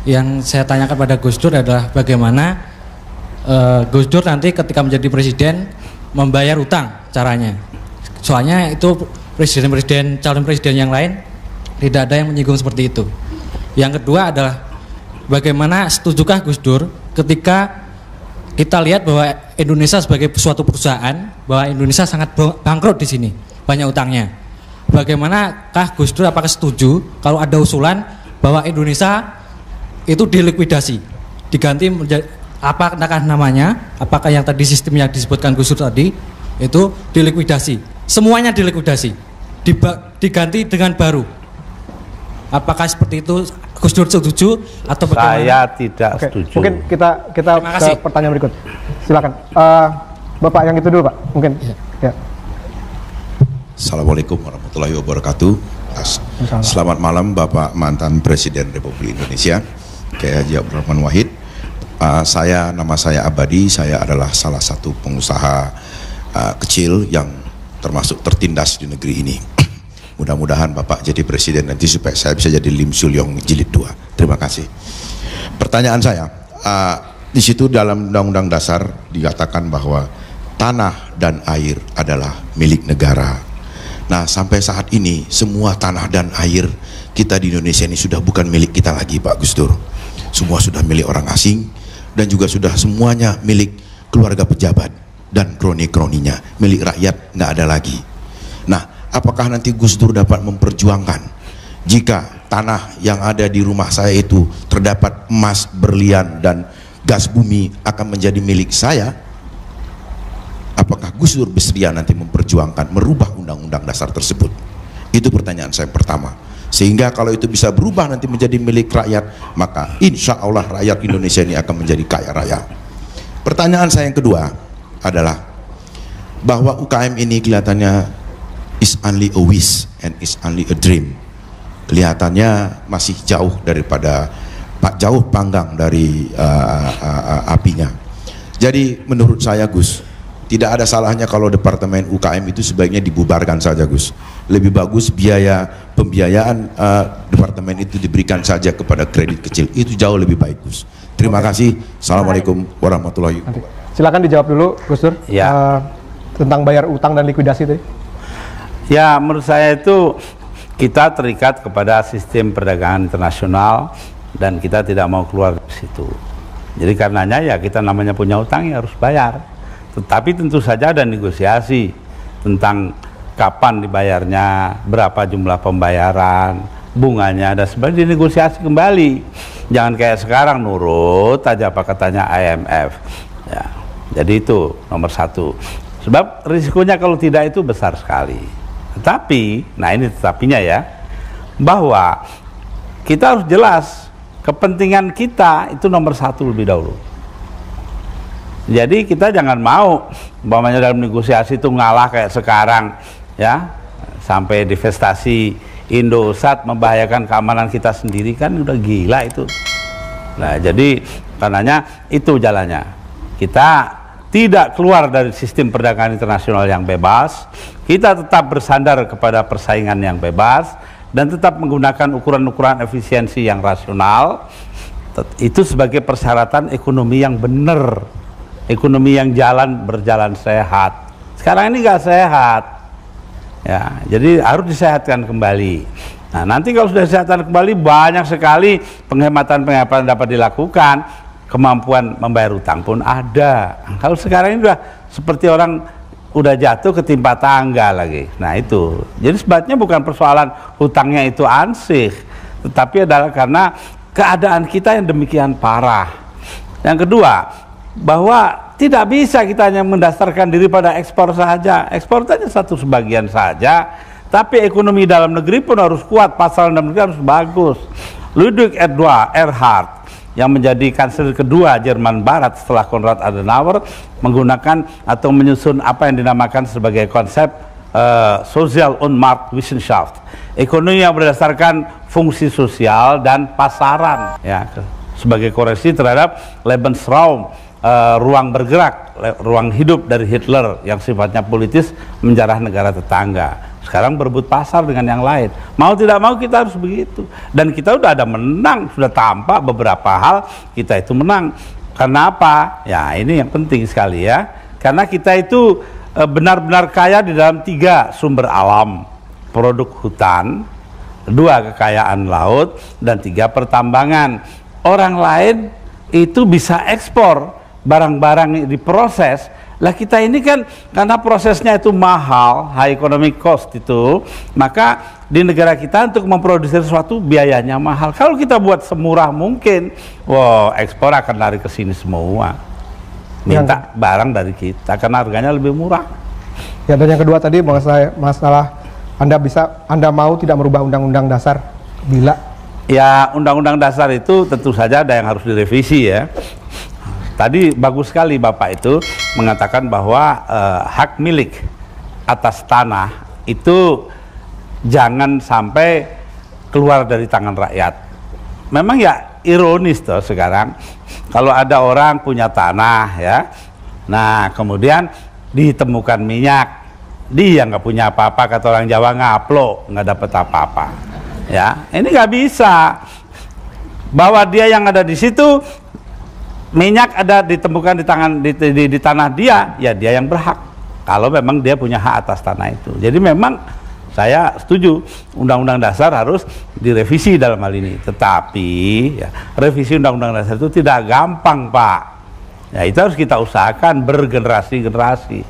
Yang saya tanyakan pada Gus Dur adalah bagaimana Gus Dur nanti ketika menjadi presiden membayar utang caranya. Soalnya itu calon presiden yang lain tidak ada yang menyinggung seperti itu. Yang kedua adalah bagaimana setujukah Gus Dur ketika kita lihat bahwa Indonesia sebagai suatu perusahaan, bahwa Indonesia sangat bangkrut di sini, banyak utangnya. Bagaimanakah Gus Dur, apakah setuju kalau ada usulan bahwa Indonesia itu dilikuidasi, diganti menjadi apakah namanya, apakah yang tadi sistem yang disebutkan Gus Dur tadi itu dilikuidasi, semuanya dilikuidasi, diganti dengan baru. Apakah seperti itu Gus Dur setuju atau bagaimana? Saya tidak setuju. Mungkin kita ke pertanyaan berikut. Silakan. Bapak yang itu dulu, Pak. Mungkin. Ya. Assalamualaikum warahmatullahi wabarakatuh. Selamat malam Bapak mantan Presiden Republik Indonesia, Kiai Haji Abdurrahman Wahid. Nama saya Abadi. Saya adalah salah satu pengusaha kecil yang termasuk tertindas di negeri ini. Mudah-mudahan Bapak jadi presiden nanti supaya saya bisa jadi Lim Sulyong jilid 2. Terima kasih. Pertanyaan saya, di situ dalam Undang-Undang Dasar dikatakan bahwa tanah dan air adalah milik negara. Nah, sampai saat ini semua tanah dan air kita di Indonesia ini sudah bukan milik kita lagi, Pak Gus Dur. Semua sudah milik orang asing dan juga sudah semuanya milik keluarga pejabat dan kroni-kroninya, milik rakyat nggak ada lagi. Nah, apakah nanti Gus Dur dapat memperjuangkan jika tanah yang ada di rumah saya itu terdapat emas, berlian dan gas bumi akan menjadi milik saya? Apakah Gus Dur bersedia nanti memperjuangkan merubah undang-undang dasar tersebut? Itu pertanyaan saya pertama. Sehingga kalau itu bisa berubah nanti menjadi milik rakyat, maka insya Allah rakyat Indonesia ini akan menjadi kaya raya. Pertanyaan saya yang kedua adalah bahwa UKM ini kelihatannya is only a wish and is only a dream. Kelihatannya masih jauh daripada jauh panggang dari apinya. Jadi menurut saya Gus, tidak ada salahnya kalau departemen UKM itu sebaiknya dibubarkan saja Gus. Lebih bagus pembiayaan departemen itu diberikan saja kepada kredit kecil. Itu jauh lebih baik Gus. Terima kasih. Assalamualaikum warahmatullahi wabarakatuh. Silakan dijawab dulu Gus Dur. Ya. Tentang bayar utang dan likuidasi tadi. Ya, menurut saya itu kita terikat kepada sistem perdagangan internasional dan kita tidak mau keluar dari situ. Jadi karenanya ya kita namanya punya utang ya harus bayar. Tetapi tentu saja ada negosiasi tentang kapan dibayarnya, berapa jumlah pembayaran, bunganya, dan sebagainya, dinegosiasi kembali. Jangan kayak sekarang nurut aja apa katanya IMF. Ya, jadi itu nomor satu. Sebab risikonya kalau tidak itu besar sekali. Tetapi, nah ini tetapinya ya, bahwa kita harus jelas kepentingan kita itu nomor satu lebih dahulu. Jadi kita jangan mau umpamanya dalam negosiasi itu ngalah kayak sekarang ya, sampai divestasi Indosat membahayakan keamanan kita sendiri, kan udah gila itu. Nah jadi karenanya itu jalannya. Kita tidak keluar dari sistem perdagangan internasional yang bebas, kita tetap bersandar kepada persaingan yang bebas dan tetap menggunakan ukuran-ukuran efisiensi yang rasional. Itu sebagai persyaratan ekonomi yang benar, ekonomi yang berjalan sehat. Sekarang ini nggak sehat, ya, jadi harus disehatkan kembali. Nah nanti kalau sudah disehatkan kembali, banyak sekali penghematan-penghematan dapat dilakukan. Kemampuan membayar utang pun ada. Kalau sekarang ini udah seperti orang udah jatuh ketimpa tangga lagi. Nah itu, jadi sebabnya bukan persoalan hutangnya itu ansih, tetapi adalah karena keadaan kita yang demikian parah. Yang kedua, bahwa tidak bisa kita hanya mendasarkan diri pada ekspor saja. Ekspor saja satu sebagian saja, tapi ekonomi dalam negeri pun harus kuat, pasar dalam negeri harus bagus. Ludwig Eduard Erhard yang menjadi kanselir kedua Jerman Barat setelah Konrad Adenauer menggunakan atau menyusun apa yang dinamakan sebagai konsep Social und Marktwissenschaft, ekonomi yang berdasarkan fungsi sosial dan pasaran, ya, sebagai koreksi terhadap Lebensraum, ruang bergerak, ruang hidup dari Hitler yang sifatnya politis menjarah negara tetangga. Sekarang berebut pasar dengan yang lain. Mau tidak mau kita harus begitu. Dan kita udah ada menang, sudah tampak beberapa hal kita itu menang. Karena apa? Ya ini yang penting sekali ya. Karena kita itu benar-benar kaya di dalam 3 sumber alam. Produk hutan, 2 kekayaan laut, dan 3 pertambangan. Orang lain itu bisa ekspor barang-barang diproses. Lah kita ini kan karena prosesnya itu mahal, high economic cost itu, maka di negara kita untuk memproduksi sesuatu biayanya mahal. Kalau kita buat semurah mungkin, wow, ekspor akan lari ke sini semua, minta barang dari kita karena harganya lebih murah. Ya, dan yang kedua tadi masalah Anda mau tidak merubah Undang-Undang Dasar bila? Ya, Undang-Undang Dasar itu tentu saja ada yang harus direvisi ya. Tadi bagus sekali Bapak itu mengatakan bahwa hak milik atas tanah itu jangan sampai keluar dari tangan rakyat. Memang ya ironis toh sekarang kalau ada orang punya tanah ya, nah kemudian ditemukan minyak, dia nggak punya apa-apa, kata orang Jawa ngaplo, nggak dapat apa-apa. Ya, ini nggak bisa. Bahwa dia yang ada di situ, minyak ada ditemukan di tanah dia, ya dia yang berhak kalau memang dia punya hak atas tanah itu. Jadi memang saya setuju Undang-Undang Dasar harus direvisi dalam hal ini. Tetapi ya, revisi Undang-Undang Dasar itu tidak gampang Pak. Ya itu harus kita usahakan bergenerasi-generasi.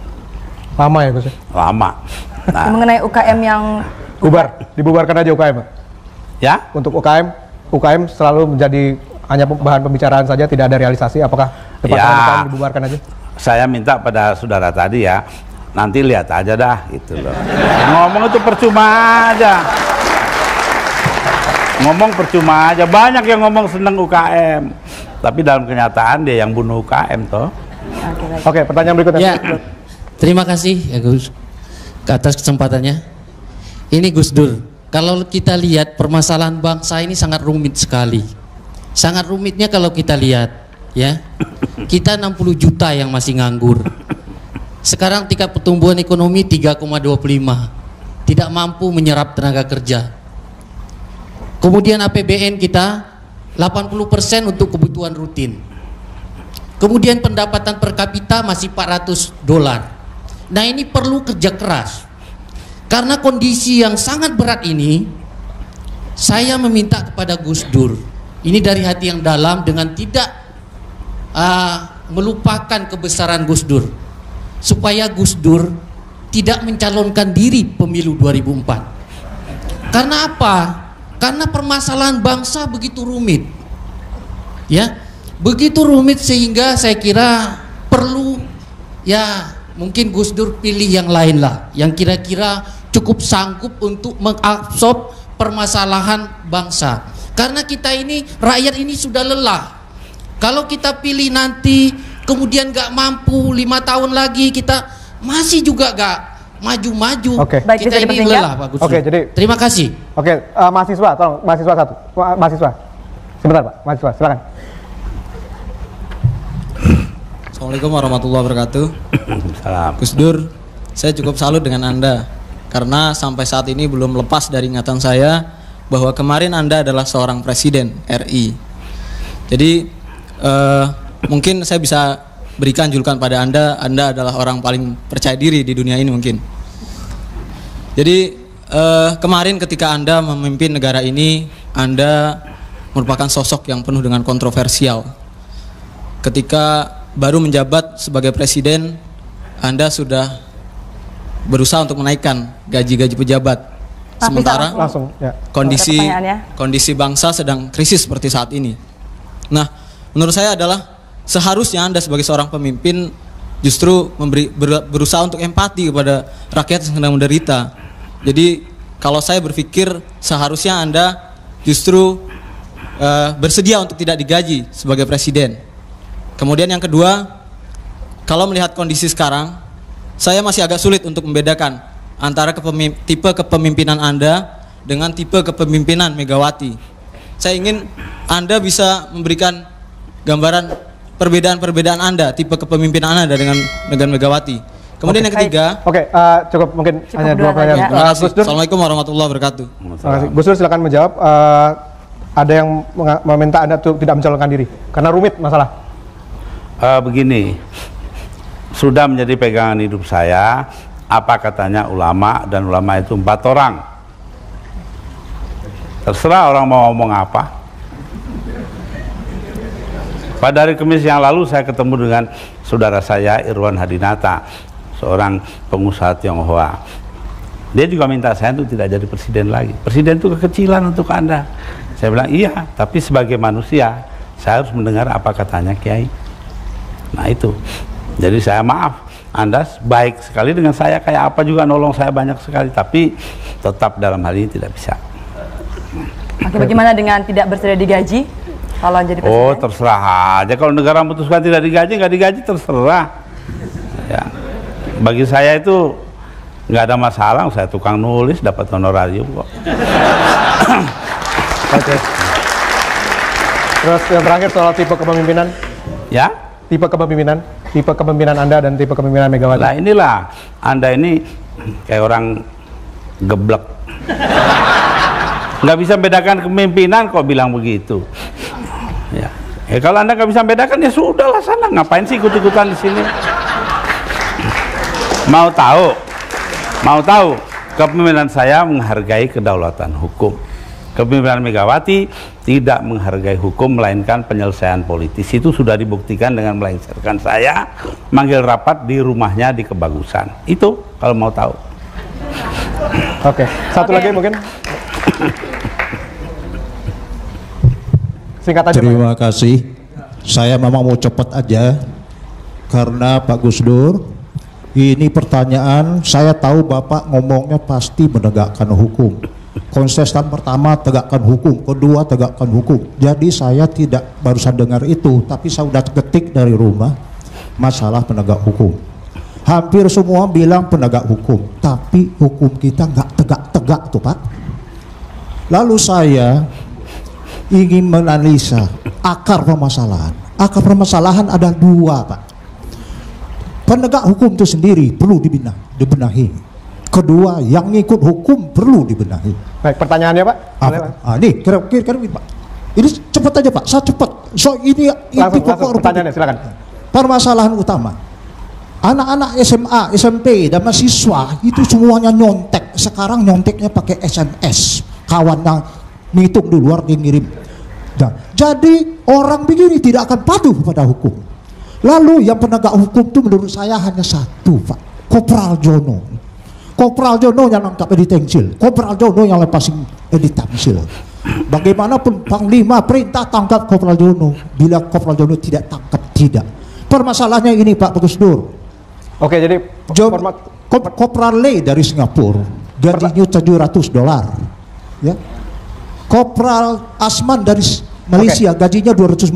Lama ya Gus? Lama. Nah, mengenai UKM yang dibubarkan aja UKM. Ya? Untuk UKM selalu menjadi hanya bahan pembicaraan saja, tidak ada realisasi. Apakah Departemen UKM dibubarkan aja? Saya minta pada saudara tadi ya, nanti lihat aja dah gitu loh. Ngomong itu percuma aja. Ngomong percuma aja. Banyak yang ngomong seneng UKM, tapi dalam kenyataan dia yang bunuh UKM toh. Oke, pertanyaan berikutnya. Ya, terima kasih ya Gus atas kesempatannya. Ini Gus Dur, kalau kita lihat permasalahan bangsa ini sangat rumit sekali. Sangat rumitnya kalau kita lihat ya, kita 60 juta yang masih nganggur. Sekarang tingkat pertumbuhan ekonomi 3,25, tidak mampu menyerap tenaga kerja. Kemudian APBN kita 80% untuk kebutuhan rutin. Kemudian pendapatan per kapita masih $400. Nah ini perlu kerja keras. Karena kondisi yang sangat berat ini, saya meminta kepada Gus Dur, ini dari hati yang dalam dengan tidak melupakan kebesaran Gus Dur, supaya Gus Dur tidak mencalonkan diri pemilu 2004. Karena apa? Karena permasalahan bangsa begitu rumit. Ya, begitu rumit sehingga saya kira perlu ya mungkin Gus Dur pilih yang lain lah, yang kira-kira cukup sanggup untuk mengabsorb permasalahan bangsa. Karena kita ini, rakyat ini sudah lelah. Kalau kita pilih nanti kemudian gak mampu 5 tahun lagi, kita masih juga gak maju-maju. Baik, kita ini lelah Pak Gus Dur. Jadi terima kasih. Mahasiswa, tolong mahasiswa satu. Mahasiswa. Sebentar Pak, mahasiswa, silakan. Assalamualaikum warahmatullahi wabarakatuh. Salam. Gus Dur, saya cukup salut dengan Anda karena sampai saat ini belum lepas dari ingatan saya bahwa kemarin Anda adalah seorang presiden RI. Jadi mungkin saya bisa berikan julukan pada Anda adalah orang paling percaya diri di dunia ini mungkin. Jadi kemarin ketika Anda memimpin negara ini, Anda merupakan sosok yang penuh dengan kontroversial. Ketika baru menjabat sebagai presiden, Anda sudah berusaha untuk menaikkan gaji-gaji pejabat. Sementara kondisi bangsa sedang krisis seperti saat ini. Nah, menurut saya adalah seharusnya Anda sebagai seorang pemimpin justru berusaha untuk empati kepada rakyat yang sedang menderita. Jadi kalau saya berpikir seharusnya Anda justru bersedia untuk tidak digaji sebagai presiden. Kemudian yang kedua, kalau melihat kondisi sekarang, saya masih agak sulit untuk membedakan antara tipe kepemimpinan Anda dengan tipe kepemimpinan Megawati. Saya ingin Anda bisa memberikan gambaran perbedaan Anda, tipe kepemimpinan Anda dengan Megawati. Kemudian yang ketiga, cukup mungkin hanya 2 pertanyaan. Gus Dur. Assalamualaikum warahmatullahi wabarakatuh. Gus Dur silakan menjawab. Ada yang meminta Anda untuk tidak mencalonkan diri karena rumit masalah. Begini, sudah menjadi pegangan hidup saya apa katanya ulama, dan ulama itu 4 orang. Terserah orang mau ngomong apa. Pada hari Kamis yang lalu saya ketemu dengan saudara saya Irwan Hadinata, seorang pengusaha Tionghoa. Dia juga minta saya untuk tidak jadi presiden lagi. Presiden itu kekecilan untuk Anda. Saya bilang iya, tapi sebagai manusia saya harus mendengar apa katanya Kiai. Nah itu. Jadi saya maaf, Anda baik sekali dengan saya, kayak apa juga nolong saya banyak sekali, tapi tetap dalam hal ini tidak bisa. Oke, bagaimana dengan tidak bersedia digaji kalau jadi presiden? Oh, terserah aja. Kalau negara memutuskan tidak digaji, nggak digaji terserah. Ya. Bagi saya itu nggak ada masalah. Saya tukang nulis, dapat honorarium kok. Oke. Terus yang terakhir soal tipe kepemimpinan. Ya? Tipe kepemimpinan Anda dan tipe kepemimpinan Megawati. Nah inilah, Anda ini kayak orang geblek. Nggak bisa bedakan kepemimpinan kok bilang begitu. Ya. Kalau Anda nggak bisa bedakan ya sudahlah sana, ngapain sih ikut-ikutan di sini? Mau tahu kepemimpinan saya menghargai kedaulatan hukum. Kepemimpinan Megawati tidak menghargai hukum melainkan penyelesaian politis. Itu sudah dibuktikan dengan melengsarkan saya manggil rapat di rumahnya di Kebagusan. Itu kalau mau tahu. Oke, satu lagi mungkin. Singkat aja. Terima kasih. Saya memang mau cepat aja karena Pak Gus Dur, ini pertanyaan saya tahu Bapak ngomongnya pasti menegakkan hukum. Konsisten pertama tegakkan hukum, kedua tegakkan hukum. Jadi saya tidak barusan dengar itu, tapi saya sudah ketik dari rumah masalah penegak hukum. Hampir semua bilang penegak hukum, tapi hukum kita nggak tegak-tegak tuh Pak. Lalu saya ingin menganalisa akar permasalahan. Akar permasalahan ada 2 Pak. Penegak hukum itu sendiri perlu dibenahi. Kedua, yang ngikut hukum perlu dibenahi. Baik, pertanyaannya Pak. Nih, kira-kira Pak. Ini cepat aja Pak, saya cepat. So ini langsung pertanyaannya, silakan. Permasalahan utama. Anak-anak SMA, SMP dan mahasiswa itu semuanya nyontek. Sekarang nyonteknya pakai SMS. Kawannya ngitung di luar, dia ngirim. Nah, jadi orang begini tidak akan patuh pada hukum. Lalu yang penegak hukum itu menurut saya hanya satu Pak, Kopral Jono. Kopral Jono yang nangkap Edi Tengsil, Kopral Jono yang lepasin Edi Tamsil. Bagaimanapun Panglima perintah tangkap Kopral Jono. Bila Kopral Jono tidak tangkap, tidak. Permasalahannya ini Pak Gus Dur. Oke, jadi Kopral Le dari Singapura gajinya $700. Ya. Kopral Asman dari Malaysia gajinya $250.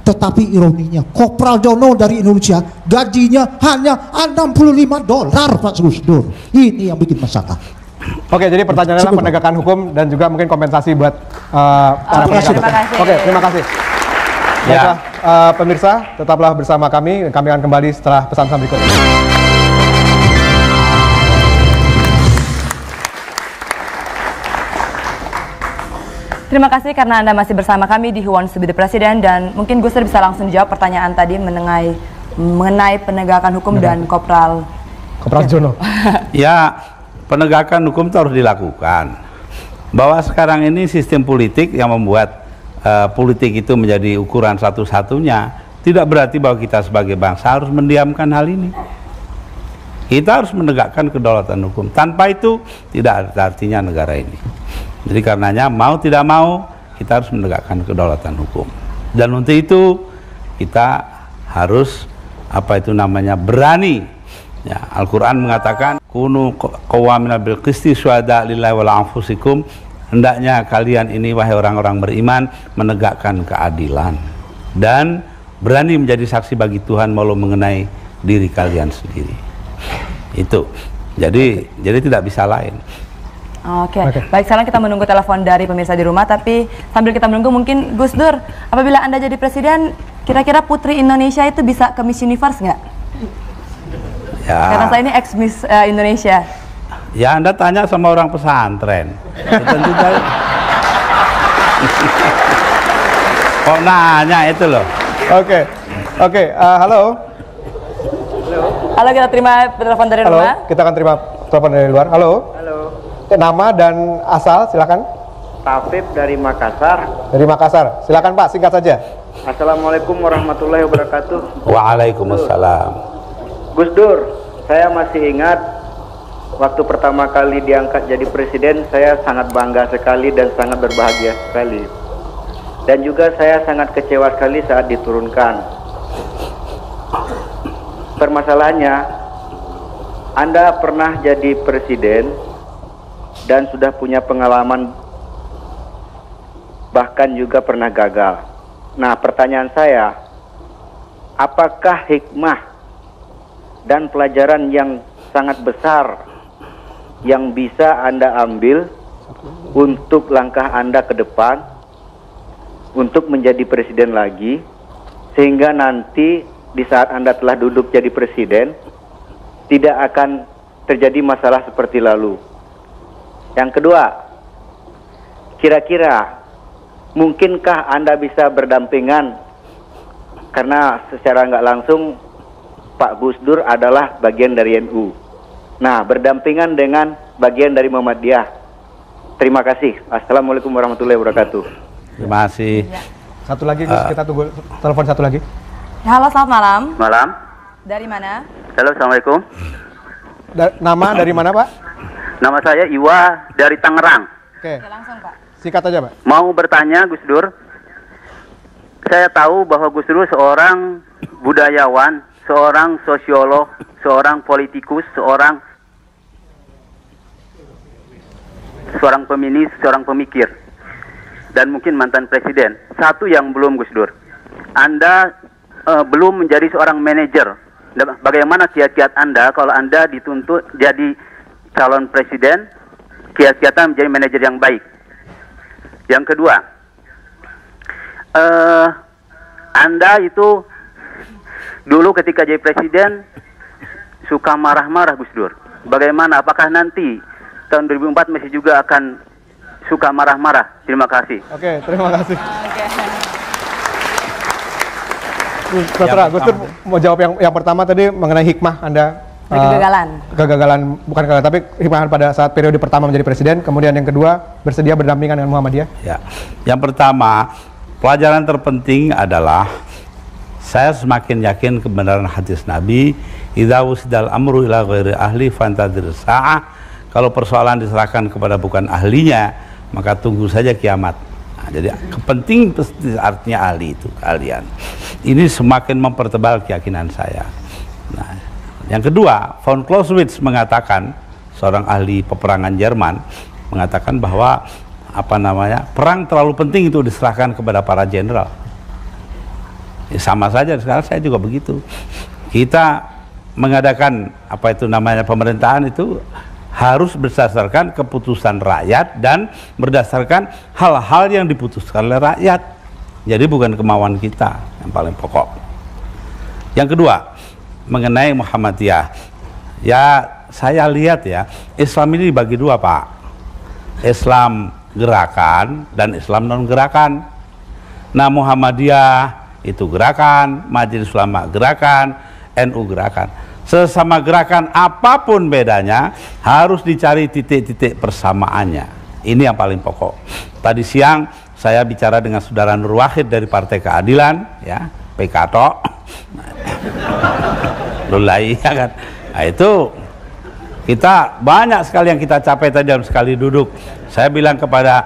Tetapi ironinya Kopral Jono dari Indonesia gajinya hanya $65 Pak Gus Dur. Ini yang bikin masalah. Oke, jadi pertanyaannya penegakan hukum dan juga mungkin kompensasi buat para penegak hukum. Oke, terima kasih. Ya. Pemirsa, tetaplah bersama kami. Kami akan kembali setelah pesan-pesan berikut ini. Terima kasih karena Anda masih bersama kami di Who Wants to be the President, dan mungkin Gus Dur bisa langsung jawab pertanyaan tadi mengenai penegakan hukum dan Kopral Jono. Ya, penegakan hukum itu harus dilakukan. Bahwa sekarang ini sistem politik yang membuat politik itu menjadi ukuran satu-satunya, tidak berarti bahwa kita sebagai bangsa harus mendiamkan hal ini. Kita harus menegakkan kedaulatan hukum. Tanpa itu tidak ada artinya negara ini. Jadi karenanya mau tidak mau kita harus menegakkan kedaulatan hukum. Dan untuk itu kita harus berani. Ya, Al-Quran mengatakan kunu qawwamina bil qisti syuhada lillahi wa anfusikum. Hendaknya kalian ini wahai orang-orang beriman menegakkan keadilan dan berani menjadi saksi bagi Tuhan walau mengenai diri kalian sendiri. Itu. Jadi tidak bisa lain. Oke. Baik, sekarang kita menunggu telepon dari pemirsa di rumah, tapi sambil kita menunggu mungkin Gus Dur, apabila Anda jadi presiden, kira-kira Putri Indonesia itu bisa ke Miss Universe nggak? Ya. Karena saya ini ex-Miss Indonesia. Ya, Anda tanya sama orang pesantren. Tentu saja. Kok nanya itu loh. Oke, halo. Halo, kita terima telepon dari rumah. Kita akan terima telepon dari luar. Halo. Nama dan asal, silakan. Tafib dari Makassar. Dari Makassar, silakan Pak, singkat saja. Assalamualaikum warahmatullahi wabarakatuh. Waalaikumsalam. Gus Dur, saya masih ingat waktu pertama kali diangkat jadi presiden, saya sangat bangga sekali dan sangat berbahagia sekali. Dan juga saya sangat kecewa sekali saat diturunkan. Permasalahannya, Anda pernah jadi presiden dan sudah punya pengalaman, bahkan juga pernah gagal. Nah, pertanyaan saya, apakah hikmah dan pelajaran yang sangat besar yang bisa Anda ambil untuk langkah Anda ke depan untuk menjadi presiden lagi, sehingga nanti di saat Anda telah duduk jadi presiden tidak akan terjadi masalah seperti lalu? Yang kedua, kira-kira mungkinkah Anda bisa berdampingan, karena secara nggak langsung Pak Gus Dur adalah bagian dari NU. Nah, berdampingan dengan bagian dari Muhammadiyah. Terima kasih. Assalamualaikum warahmatullahi wabarakatuh. Terima kasih. Satu lagi Gus, kita tunggu telepon satu lagi. Halo, selamat malam. Malam. Dari mana? Halo, assalamualaikum. Nama dari mana Pak? Nama saya Iwa dari Tangerang. Oke. Langsung Pak. Singkat aja Pak. Mau bertanya Gus Dur, saya tahu bahwa Gus Dur seorang budayawan, seorang sosiolog, seorang politikus, seorang feminis, seorang pemikir, dan mungkin mantan presiden. Satu yang belum Gus Dur, Anda belum menjadi seorang manajer. Bagaimana kiat-kiat Anda kalau Anda dituntut jadi calon presiden, kiat-kiatnya menjadi manajer yang baik? Yang kedua, Anda itu dulu ketika jadi presiden suka marah-marah Gus Dur. Bagaimana? Apakah nanti tahun 2004 masih juga akan suka marah-marah? Terima kasih. Oke, terima kasih. Terserah, Gus Dur mau jawab yang pertama tadi mengenai hikmah Anda. Kegagalan, bukan kegagalan, tapi hikmah pada saat periode pertama menjadi presiden. Kemudian yang kedua, bersedia berdampingan dengan Muhammadiyah. Ya, yang pertama, pelajaran terpenting adalah saya semakin yakin kebenaran hadis Nabi, idza wusidal amru ila ghairi ahli fantadir sa'ah. Kalau persoalan diserahkan kepada bukan ahlinya, maka tunggu saja kiamat. Nah, jadi kepenting artinya ahli itu keahlian. Ini semakin mempertebal keyakinan saya. Nah, yang kedua, von Clausewitz mengatakan, seorang ahli peperangan Jerman mengatakan bahwa perang terlalu penting itu diserahkan kepada para jenderal. Ya, sama saja sekarang saya juga begitu. Kita mengadakan pemerintahan itu harus berdasarkan keputusan rakyat dan berdasarkan hal-hal yang diputuskan oleh rakyat. Jadi bukan kemauan kita yang paling pokok. Yang kedua, mengenai Muhammadiyah. Ya, saya lihat ya, Islam ini dibagi dua, Pak. Islam gerakan dan Islam non gerakan. Nah, Muhammadiyah itu gerakan, Majelis Ulama gerakan, NU gerakan. Sesama gerakan apapun bedanya harus dicari titik-titik persamaannya. Ini yang paling pokok. Tadi siang saya bicara dengan saudara Nur Wahid dari Partai Keadilan, ya, PKTO. Lulai, ya kan. Nah, itu kita banyak sekali yang kita capai tadi dalam sekali duduk. Saya bilang kepada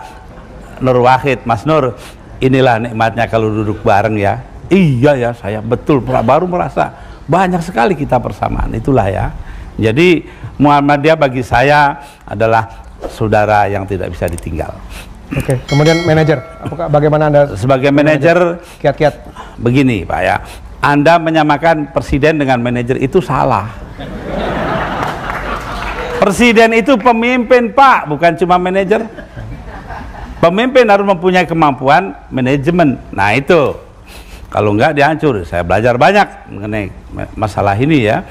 Nur Wahid, Mas Nur, inilah nikmatnya kalau duduk bareng ya. Iya ya, saya betul baru merasa banyak sekali kita persamaan, itulah ya. Jadi Muhammadiyah bagi saya adalah saudara yang tidak bisa ditinggal. Oke, kemudian manajer, bagaimana Anda sebagai manajer? Kiat-kiat begini Pak ya, Anda menyamakan presiden dengan manajer itu salah. Presiden itu pemimpin Pak, bukan cuma manajer. Pemimpin harus mempunyai kemampuan manajemen. Nah itu, kalau enggak dihancur. Saya belajar banyak mengenai masalah ini ya,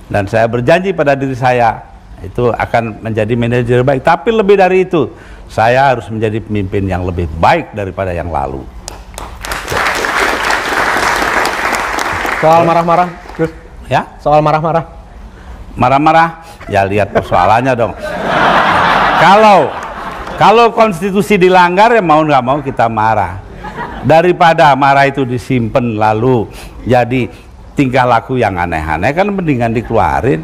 dan saya berjanji pada diri saya itu akan menjadi manajer baik. Tapi lebih dari itu, saya harus menjadi pemimpin yang lebih baik daripada yang lalu. Soal marah-marah, Gus? Ya? Soal marah-marah? Marah-marah? Ya lihat persoalannya dong. Kalau konstitusi dilanggar ya mau nggak mau kita marah. Daripada marah itu disimpan lalu jadi tingkah laku yang aneh-aneh, kan mendingan dikeluarin.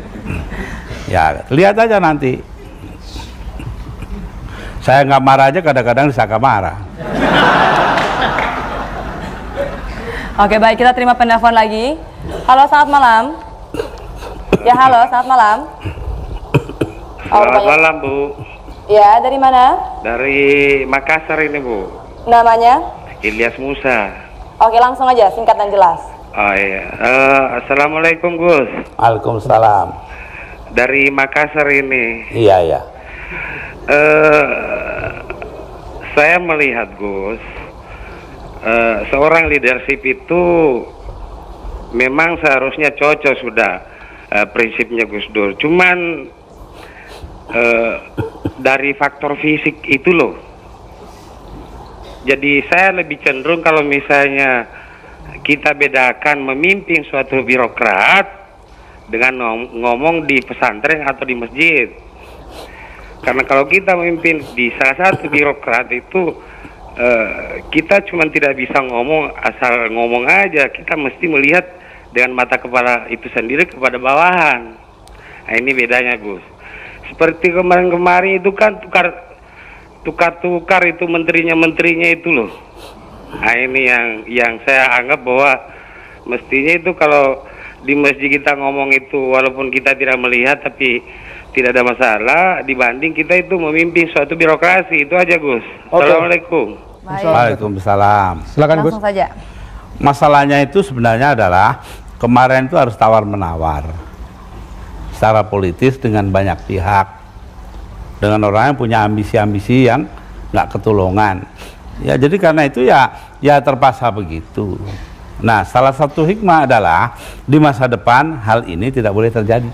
Ya lihat aja nanti. Saya nggak marah aja kadang-kadang disangka marah. Oke, baik, kita terima penelpon lagi. Halo, selamat malam. Ya, halo, selamat malam. Selamat malam, Bu. Ya, dari mana? Dari Makassar ini, Bu. Namanya? Ilyas Musa. Oke, langsung aja, singkat dan jelas. Oh iya. Assalamualaikum, Gus. Waalaikumsalam. Dari Makassar ini. Iya, iya. Saya melihat, Gus, seorang leadership itu memang seharusnya cocok sudah prinsipnya Gus Dur. Cuman dari faktor fisik itu loh. Jadi saya lebih cenderung kalau misalnya kita bedakan memimpin suatu birokrat dengan ngomong di pesantren atau di masjid. Karena kalau kita memimpin di salah satu birokrat itu kita cuma tidak bisa ngomong asal ngomong aja, kita mesti melihat dengan mata kepala itu sendiri kepada bawahan. Nah ini bedanya Gus. Seperti kemarin-kemarin itu kan tukar itu menterinya itu loh. Nah ini yang saya anggap bahwa mestinya itu kalau di masjid kita ngomong itu walaupun kita tidak melihat tapi tidak ada masalah dibanding kita itu memimpin suatu birokrasi. Itu aja Gus. Assalamualaikum. Waalaikumsalam. Silakan Gus. Langsung saja. Masalahnya itu sebenarnya adalah kemarin itu harus tawar-menawar secara politis dengan banyak pihak, dengan orang yang punya ambisi-ambisi yang nggak ketulungan. Ya jadi karena itu ya terpaksa begitu. Nah salah satu hikmah adalah di masa depan hal ini tidak boleh terjadi.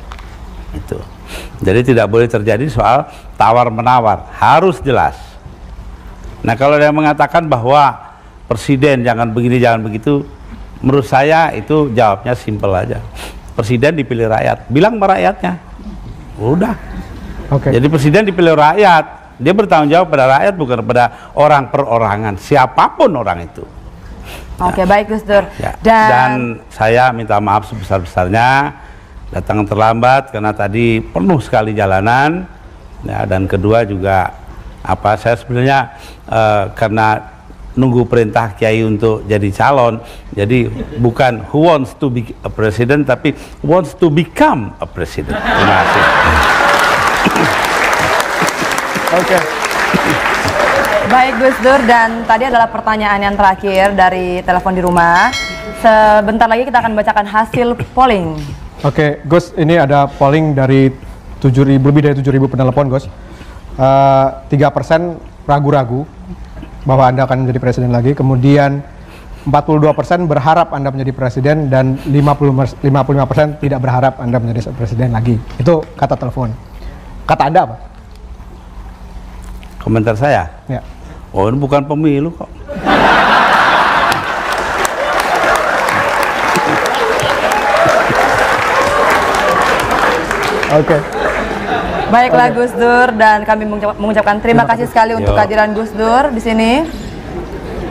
Itu. Jadi tidak boleh terjadi soal tawar-menawar, harus jelas. Nah kalau ada yang mengatakan bahwa presiden jangan begini jangan begitu, menurut saya itu jawabnya simpel aja. Presiden dipilih rakyat, bilang sama rakyatnya, udah. Oke. Jadi presiden dipilih rakyat, dia bertanggung jawab pada rakyat bukan pada orang perorangan, siapapun orang itu. Oke, baik Gus Dur. Ya. Dan saya minta maaf sebesar-besarnya datang terlambat karena tadi penuh sekali jalanan. Ya, dan kedua juga Saya sebenarnya karena nunggu perintah Kiai untuk jadi calon, jadi bukan who wants to be a president, tapi wants to become a president. Terima kasih. Oke. Baik Gus Dur, dan tadi adalah pertanyaan yang terakhir dari telepon di rumah. Sebentar lagi kita akan bacakan hasil polling. Oke, Gus, ini ada polling dari 7.000, lebih dari 7.000 penelepon, Gus. 3% ragu-ragu bahwa Anda akan menjadi presiden lagi. Kemudian 42% berharap Anda menjadi presiden, dan 55% tidak berharap Anda menjadi presiden lagi. Itu kata telepon. Kata Anda apa? Komentar saya? Ya. Oh, ini bukan pemilu kok. Oke. Baiklah Gus Dur, dan kami mengucapkan terima kasih sekali untuk kehadiran Gus Dur di sini.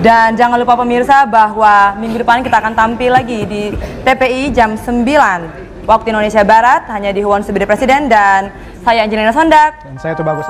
Dan jangan lupa pemirsa bahwa minggu depan kita akan tampil lagi di TPI jam 9 waktu Indonesia Barat, hanya di Who Wants to be the President. Dan saya Angelina Sondak. Dan saya Tubagus.